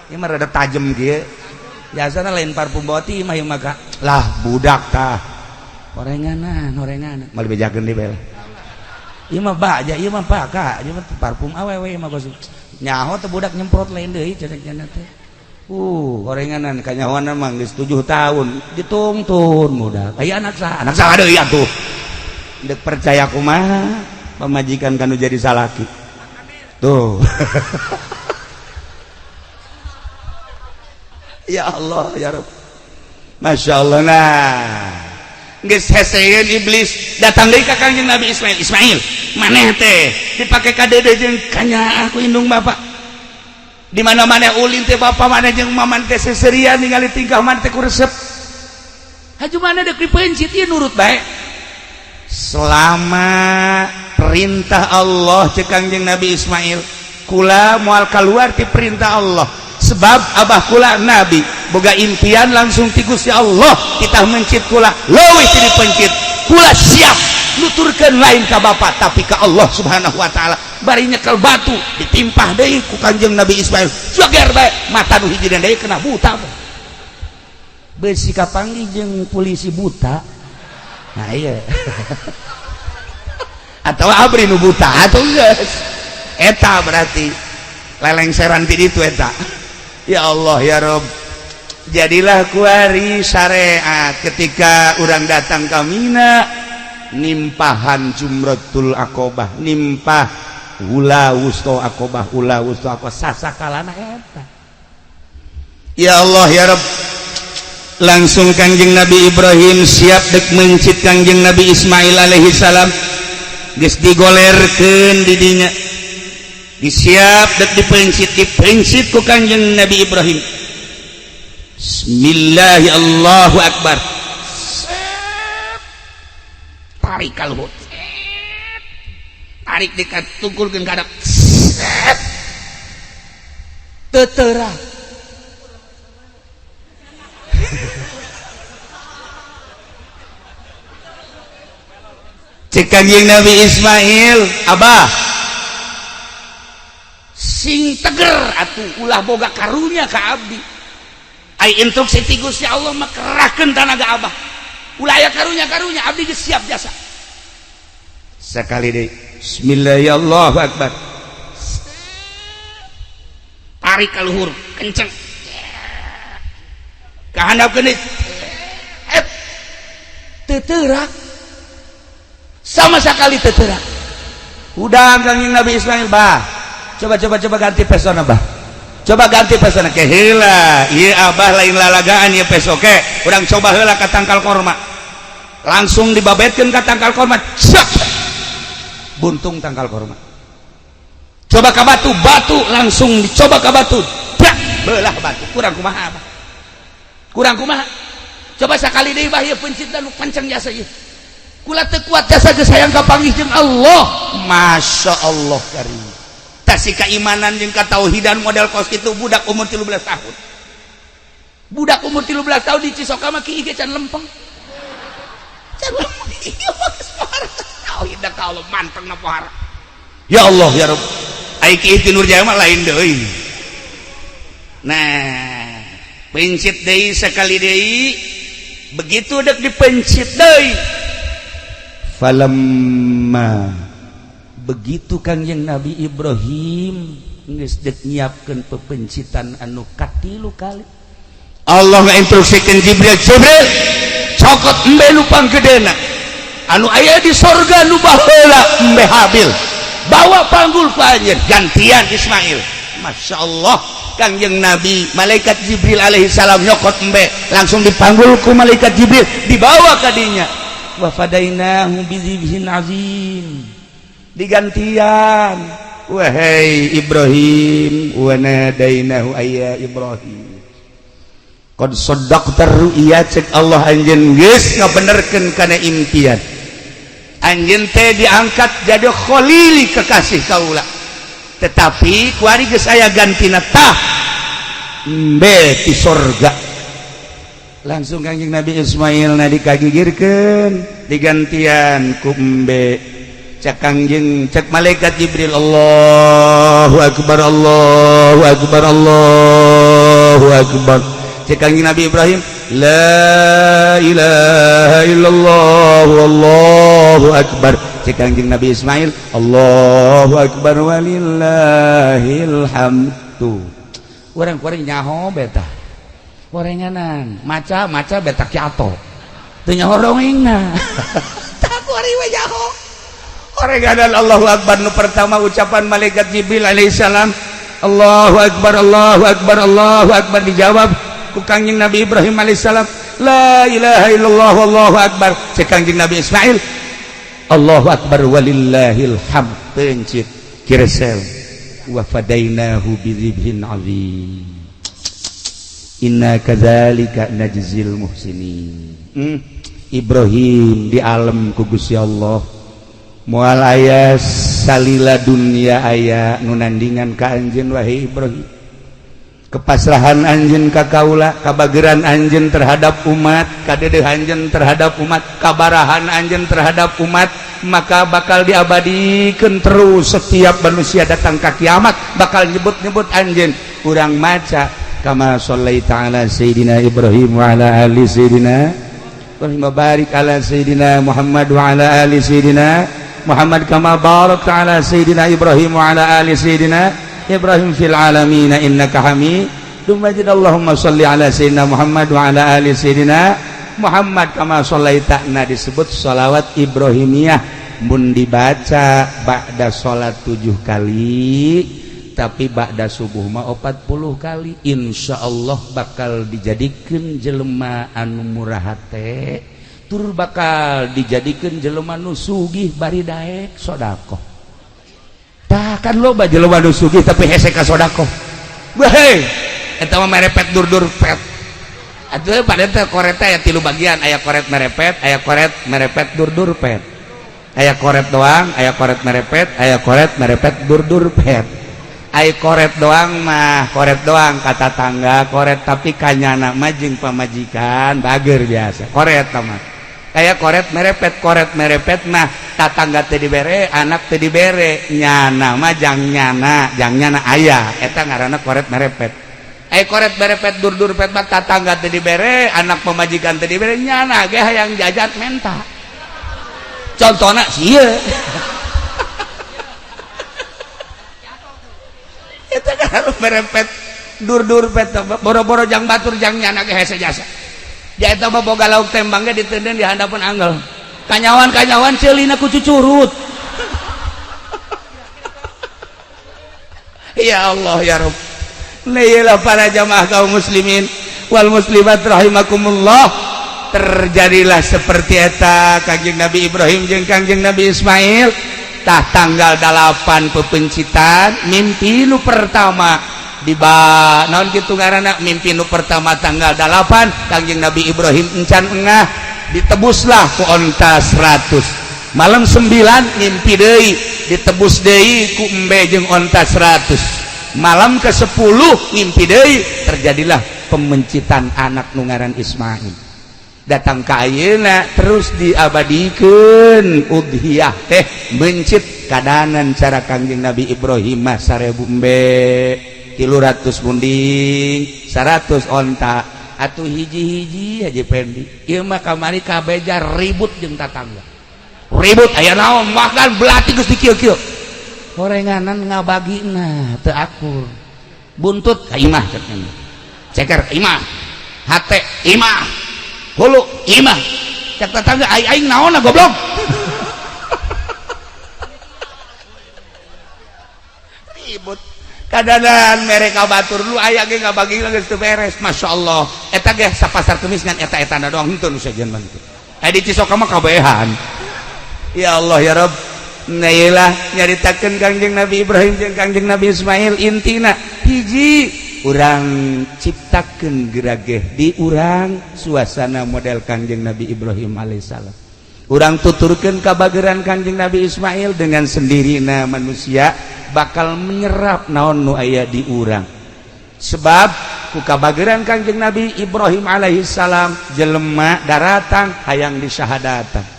Ieu mah rada tajem kieu. Biasana lain parfum boti mah ieu mah Kak. Lah budak tah. Orenganan mal bejakeun deui bae. Ieu mah baja, ieu mah Pak Kak, ieu mah parfum awewe mah gosok. Nyaho teh budak nyemprot lain deui cenah teh. Gorenganan kanyahoan mah geus 7 tahun ditungtun muda. Aya anak saha deui atuh. Deuk percaya kumaha pamajikan kanu jadi salaki. Tuh. Ya Allah ya Rabb. Masya Allah nah. Geus heseun iblis datang deui ka Kangjeng Nabi Ismail. Ismail, maneh teh dipake ka dede jeung kanya aku indung bapak. Di mana-mana ulin teh bapak mana jeung maman teh seserian ningali tingkah mana teh kuresep. Haju mana deuk dipencit ieu nurut bae. Selama perintah Allah cek Kangjeng Nabi Ismail, kula moal kaluar ti perintah Allah. Sebab abah kula Nabi boga impian langsung ti Gusti Allah kita mencit kula leuwih ti dipencit. Kula siap nuturkeun lain ka bapak tapi ka Allah Subhanahu wa taala. Bari nyekel batu ditimpah deui ku Kanjeng Nabi Ismail. Joger bae mata nu hiji deui kena buta. Beusi kapanggih jeung polisi buta. Nah iya. Atau abri nu buta atau geus. Eta berarti lelengseran ti ditu eta. Ya Allah ya Rabb. Jadilah kuari syariat ketika orang datang ke Mina nimpahan Jumratul Aqobah, nimpah ula wusto Aqobah, ula wusto Aqobah sasakalana eta. Ya Allah ya Rabb. Langsung Kangjeng Nabi Ibrahim siap dek mencit Kangjeng Nabi Ismail alaihi salam. Geus digolerkeun di dinya. Disiap dek dipencit ku Kangjeng Nabi Ibrahim. Bismillahi Allahu Akbar. Tarik kaluhur. Tarik dekat tungkulkeun ka hadap. Teteurah. Cek Kangjeng Nabi Ismail, Abah sing teger atuh ulah boga karunya ka abdi. Ai instruksi ti Gusti Allah mah kerahkeun tanaga Abah. Ulah aya karunya abdi geus siap jasa. Sakali deui. Bismillahirrahmanirrahim. Tarik ka luhur kenceng. Ka handapkeun deui. Teuterak. Sama sekali teuterak. Udah Kangjeng Nabi Ismail, bah. Coba ganti pesona, bah. Coba ganti pesona ke heula. Ieu Abah lain lalagaan ieu pesoke. Urang coba heula ka tangkal korma. Langsung dibabetkeun ka tangkal korma. Sak. Buntung tangkal korma. Coba ka batu langsung dicoba ka batu. Brak, beulah batu. Kurang kumaha, Abah? Kurang kumaha? Coba sakali deui bah ieu pencit dan pancang jasa ieu. Kula teu kuat jasa geus hayang kapanggih jeung Allah. Masya Allah karim. Tasih keimanan jeung katauhidan model kos kitu budak umur 13 tahun. Budak umur 13 tahun di Cisoka mah kieu can lempeng. Can lempeng ieu mah geus pohara. Tauhid ka Allah mantengna pohara. Ya Allah ya Rabb. Ai kieu ti Nurjaya mah lain deui. Nah, pencit deui sekali deui. Begitu dek dipencit deui. Falamma begitu Kangjeng Nabi Ibrahim geus dek nyiapkeun pepencitan anu katilu kali Allah ngainstruksikeun Jibril cokot embe nu panggedena anu aya di sorga nu baheula embe Habil bawa panggul ku anjeun gantian Ismail. Masya Allah Kangjeng Nabi malaikat Jibril alaihi salam nyokot embe langsung dipanggul ku malaikat Jibril dibawa ka dinya wa fadainahu bizibhin azim digantian wahai Ibrahim wa nadainahu ayya Ibrahim qad saddaqta ru'ya cek Allah anjeun geus ngabenerkeun kana impian anjeun teh diangkat jadi khalili kekasih kaula tetapi kuari geus aya gantina tah embe ti sorga langsung Kangjeng Nabi Ismail na dikagigirkeun digantian ku embe cek Kangjeng cek malaikat Jibril Allahu akbar Allahu akbar Allahu akbar cek Kangjeng Nabi Ibrahim la ilaha illallah wallahu akbar cek Kangjeng Nabi Ismail Allahu akbar walillahil hamdu urang-urang nyaho beta gorenganan maca beta kiato teu nyaho dongengna tak kuari we nyaho gorenganan Allahu akbar nu pertama ucapan malaikat Jibril alaihissalam Allahu akbar Allahu akbar Allahu akbar dijawab ku Kangjeng Nabi Ibrahim alaihissalam la ilaha illallah wallahu akbar cek Kangjeng Nabi Ismail Allahu akbar walillahil hamd pencit kiresel wa fadainahu bidzibhin azim inna kadzalika najzil muhsinin Ibrahim di alam ku Gusti Allah moal aya salila dunia aya nu nandingan ka anjeun wahai Ibrahim kepasrahan anjeun ka kaula kabageran anjeun terhadap umat kadeudeung anjeun terhadap umat kabarahan anjeun terhadap umat maka bakal diabadikeun terus setiap manusia datang ka kiamat bakal nyebut-nyebut anjeun urang maca kama shallaita ala sayyidina Ibrahim wa ala ali sayyidina Ibrahim barik ala sayyidina Muhammad wa ala ali sayyidina Muhammad kama barakta ala sayyidina Ibrahim wa ala ali sayyidina Ibrahim fil alamin innaka Hamidum Majid Allahumma shalli ala sayyidina Muhammad wa ala ali sayyidina Muhammad kama shallaita disebut shalawat Ibrahimiyah mun dibaca ba'da salat 7 kali tapi ba'da subuh mah 40 kali insyaallah bakal dijadikeun jelema anu murah hate tur bakal dijadikeun jelema nu sugih bari daek sedekah tah kan loba jelema nu sugih tapi hese ka sedekah weh eta mah merepet dur-dur pet atuh pada teh koret aya 3 bagian aya koret merepet aya koret merepet dur-dur pet aya koret doang aya koret merepet aya koret merepet dur-dur pet ai koret doang mah koret doang kata tangga koret tapi kanyana mah jeung pamajikan bager biasa koret mah aya koret merepet mah tatangga teh dibere anak teh dibere nyana mah jang nyana aya eta ngaranna koret merepet ai koret merepet dur-dur pet mah tatangga teh dibere anak pamajikan teh dibere nyana ge hayang jajat menta contohna sieun itu kan harus merepet dur-dur pet boro-boro jang batur jang nyana ge hese jasa dia eta mah boga lauk tembang ge diteudeun di handapeun anggal kanyawan ceulina ku cucurut ya Allah ya Rabb lailah para jamaah kaum muslimin wal muslimat rahimakumullah terjadilah seperti eta Kangjeng Nabi Ibrahim jeung Kangjeng Nabi Ismail tah tanggal 8 pepencitan mimpi nu pertama naon kitu ngaranna mimpi nu pertama tanggal 8 Kangjeng Nabi Ibrahim encan engah ditebuslah ku onta 100 malam 9 mimpi deui ditebus deui ku embe jeung onta 100 malam ke-10 mimpi deui terjadilah pemencitan anak nu ngaran Ismail datang ka ayeuna terus diabadikeun udhiyah teh mencit kadanan cara Kangjeng Nabi Ibrahim mah 1000 embe 300 munding 100 onta atuh hiji-hiji aja pendi ieu mah kamari kabeja ribut jeung tatangga ribut aya naon makan belati geus dikieu-kieu gorenganan ngabagina teu akur buntut ka imah cenah ceker imah hate imah hulu imah cek tetangga aing naon goblok ribut kadanan mereka batur lu aya ge ngabagi geus teu beres masyaallah eta ge sapasar kemis ngan eta-etana doang henteu nu sajian mah kitu di Cisoka mah kabehan ya Allah ya Rabb nailah nyaritakeun Kangjeng Nabi Ibrahim jeung Kangjeng Nabi Ismail intina hiji urang ciptakeun gerageh di urang suasana model Kangjeng Nabi Ibrahim alaihissalam. Urang tuturkeun kabageran Kangjeng Nabi Ismail dengan sendirina manusia bakal menyerap naon nu aya di urang. Sebab ku kabageran Kangjeng Nabi Ibrahim alaihissalam jelema daratang hayang disyahadatan.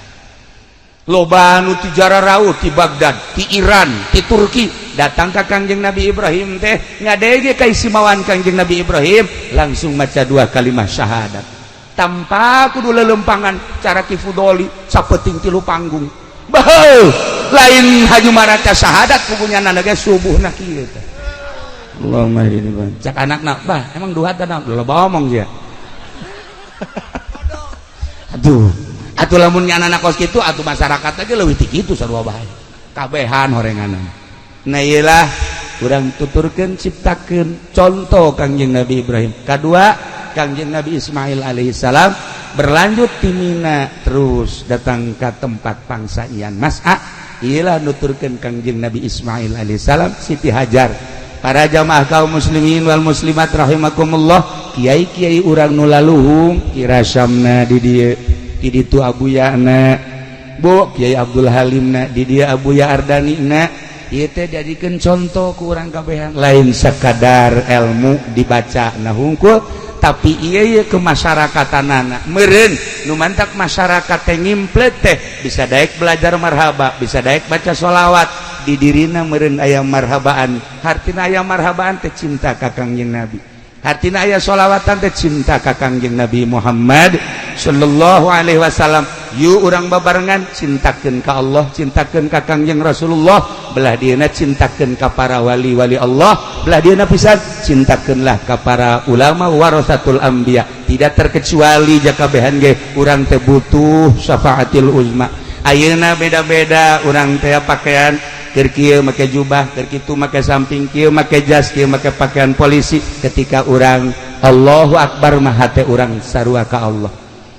Loba anu ti Jararaut ti Baghdad, ti Iran, ti Turki datang ka Kangjeng Nabi Ibrahim teh ngadege kaisimawan Kangjeng Nabi Ibrahim langsung maca 2 kalimat syahadat tanpa kudu lelempangan cara kifudoli sapeting 3 panggung. Baheu lain haju maraca syahadat pugunyana ge subuhna kieu teh. Allahumma ini bang. Cak anakna, bah emang duha teh naon? Loba omong sia. Aduh. Atuh lamun anak kos kitu atuh masyarakat aja leuwih ti kitu sarua bae. Kabehan horenganan. Nah iyalah urang tuturkeun ciptakeun contoh Kangjeng Nabi Ibrahim. Kadua Kangjeng Nabi Ismail alaihissalam berlanjut ti Mina terus datang ke tempat pangsaian Mas'a. Iyalah nuturkeun Kangjeng Nabi Ismail alaihissalam Siti Hajar. Para jamaah kaum muslimin wal muslimat rahimakumullah, kiai-kiai urang nu laluhung kirasamna di dieu di ditu abuyana Bu Kiai Abdul Halimna di dia Abuya Ardanina ieu teh jadikeun contoh ku urang kabehan lain sakadar ilmu dibaca na hungkul tapi ieu ke masyarakatanana meureun nu mantak masyarakat teh ngimplet teh bisa daek belajar marhaba bisa daek baca sholawat di dirina meureun aya marhabaan hartina aya marhabaan teh cinta ka Kangjeng Nabi hartina aya sholawatan teh cinta ka Kangjeng Nabi Muhammad sallallahu alaihi wasallam. Yuk urang babarengan cintakeun ka Allah, cintakeun ka Kangjeng Rasulullah, belah dieuna cintakeun ka para wali-wali Allah, belah dieuna pisan cintakeunlah ka para ulama warasatul anbiya. Tidak terkecuali jakabehan ge urang teh butuh syafaatil uzma. Ayeuna beda-beda urang teh pakaian keur kieu make jubah, keur kitu make samping kieu make jas, kieu make pakaian polisi. Ketika urang Allahu Akbar mah hate urang sarua ka Allah.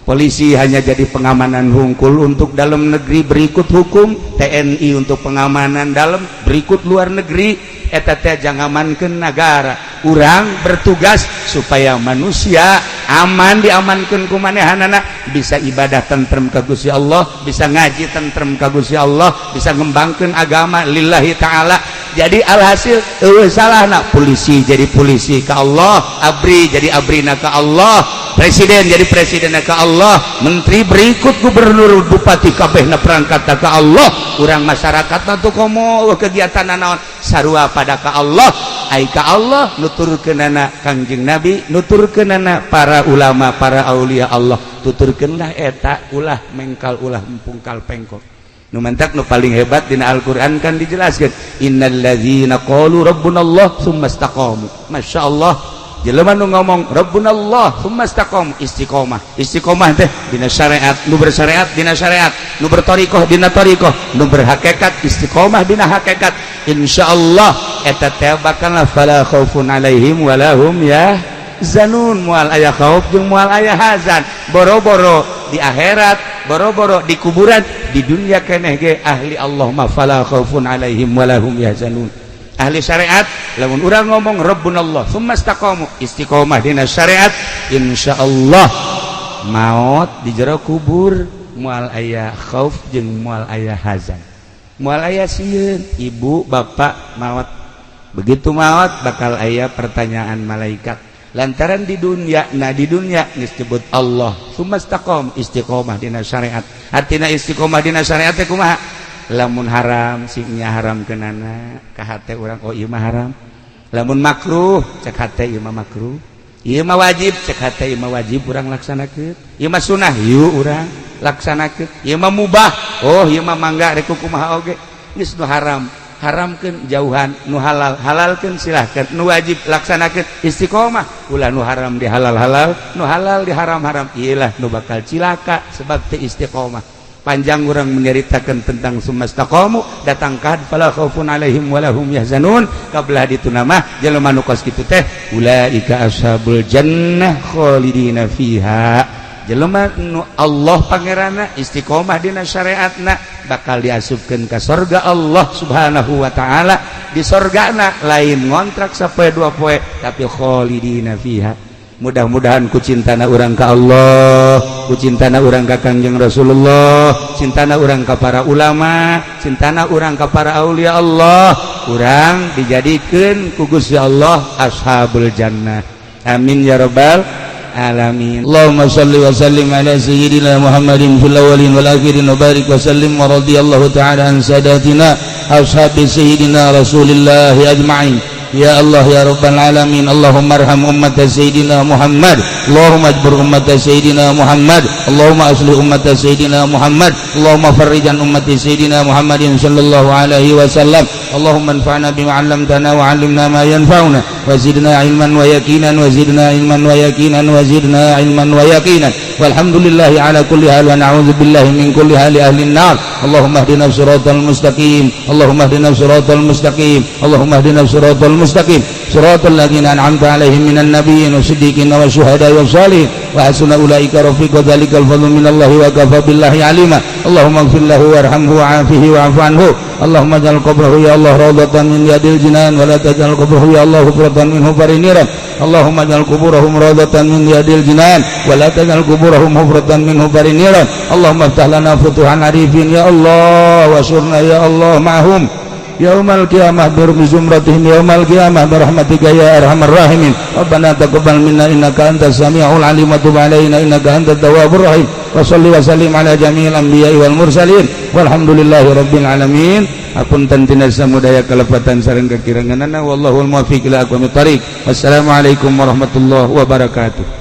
Polisi hanya jadi pengamanan hungkul untuk dalam negeri berikut hukum, TNI untuk pengamanan dalam berikut luar negeri, eta teh jangamankeun negara. Urang bertugas supaya manusia aman diamankeun ku manehanana, bisa ibadah tentrem ka Gusti Allah, bisa ngaji tentrem ka Gusti Allah, bisa ngembangkeun agama lillahi taala. Jadi alhasil salahna polisi jadi polisi ka Allah, abri jadi abrina ka Allah, presiden jadi presiden ka Allah, menteri berikut gubernur bupati kabehna perangkat ka Allah. Urang masyarakat tuh komo kegiatan naon sarua pada ka Allah, ai ka Allah nuturkeunana Kangjeng Nabi, nuturkeunana para ulama para aulia Allah, tuturkeunlah eta ulah mengkal ulah empungkal pengkol. Nu mantak nu paling hebat dina Al-Qur'an kan dijelaskeun innalladzina qalu rabbunallah tsumma istaqamu. Masyaallah jelema nu ngomong rabbunallah tsumma istaqamu istiqomah. Istiqomah teh dina syariat, nu bersyariat dina syariat, nu berthariqah dina thariqah, nu berhakikat istiqomah dina hakikat. Insyaallah eta teh bakal fala khaufun alaihim wala hum yahzanun. Moal aya khauf jeung moal aya hazan. Boro-boro di akhirat, boro-boro di kuburan, di dunia keneh ge ahli Allah ma fala khaufun alaihim wala hum yahzanun. Ahli syariat lamun urang ngomong rabbunallah tsumma istaqamu istiqomah dina syariat, insyaallah maut di jero kubur moal aya khauf jeung moal aya hazan. Moal aya sieun ibu bapak maut. Begitu maut bakal aya pertanyaan malaikat. Lantaran di dunia, nah di dunia disebut Allah tsumma istaqam istiqomah dina syariat. Artina istiqomah dina syariat teh kumaha? Lamun haram singnya haram kenana ka hate urang oh ieu mah haram. Lamun makruh cek hate ieu mah makruh. Ieu mah wajib cek hate ieu mah wajib urang laksanakeun. Ieu mah sunah yeuh urang laksanakeun. Ieu mah mubah oh ieu mah mangga rek kumaha oge. Geus nu haram haramkeun jauhan, nu halal halalkeun silahkeun, nu wajib laksanakeun istiqomah. Ulah nu haram di halal-halal, nu halal di haram-haram. Iyalah nu bakal cilaka sebab teu istiqomah. Panjang urang menceritakeun tentang tsumma istaqamu datang kad fala khaufun alaihim wala hum yahzanun. Kabelah ditu nama jelema nu kos kitu teh ulaika ashabul jannah khalidina fiha. jelema nu Allah pangerana istiqomah dina syariatna bakal diasupkeun ka surga Allah Subhanahu wa taala. Di surgana lain ngontrak sapoe dua poe tapi khalidina fiha. Mudah-mudahan ku cintana urang ka Allah, ku cintana urang ka Kangjeng Rasulullah, cintana urang ka para ulama, cintana urang ka para aulia Allah, urang dijadikeun ku Gusti Allah ashabul jannah. Amin ya rabbal alamin. Allahumma shalli wa sallim ala sayyidina Muhammadin fil awwalin wal akhirin wa barik wa sallim wa radiyallahu ta'ala an sadatina ashabi sayyidina Rasulillah ajma'in. Ya Allah ya Rabbal Alamin. Allahumma arham ummat Sayyidina Muhammad, Allahumma ajbur ummat Sayyidina Muhammad, Allahumma aslih ummat Sayyidina Muhammad, Allahumma farrijan ummat Sayyidina Muhammadin sallallahu alaihi wasallam. Allahumma anfa'na bima 'allamtana wa 'allimna ma yanfa'una wa zidna ilman wa yaqinan wa zidna ilman wa yaqinan wa zidna ilman wa yaqinan. Walhamdulillahi ala kulli hal wa na'udzu billahi min kulli hali ahli an-nar. Allahumma ihdina siratal mustaqim, Allahumma ihdina siratal mustaqim, Allahumma ihdina siratal mustaqim siratal ladzina an'amta 'alaihim minan nabiyyin wasiddiqin wasyuhada'i wassalihin wa hasuna ulaika rafiqa. Dzalikal fadlu minallahi wa kafa billahi 'alima. Allahumma ighfir lahu warhamhu wa'afihi wa'fu anhu. Allahumma ij'al qabrahu ya Allah rawdatan min riyadil jinan wa la taj'al qabrahu ya Allah hufratan minhu fariniran. Allahumma ij'al quburahum rawdatan min riyadil jinan wa la taj'al quburahum hufratan minhu fariniran. Allahumma iftah lana futuhan arifin ya Allah wa surna ya Allah ma'hum yaumal qiyamah bi zumratihim yaumal qiyamah bi rahmatika ya arhamar rahimin. Rabbana taqabbal minna innaka antas samiul alim wa tub alaina innaka antat tawwabur rahim. Wa shalli wa sallim ala jami'il anbiya'i wal mursalin walhamdulillahi rabbil alamin. Apunten tina samudaya kalepatan sareng kakiranganana wallahul muwaffiq ila aqwamit thariq. Wassalamualaikum warahmatullahi wabarakatuh.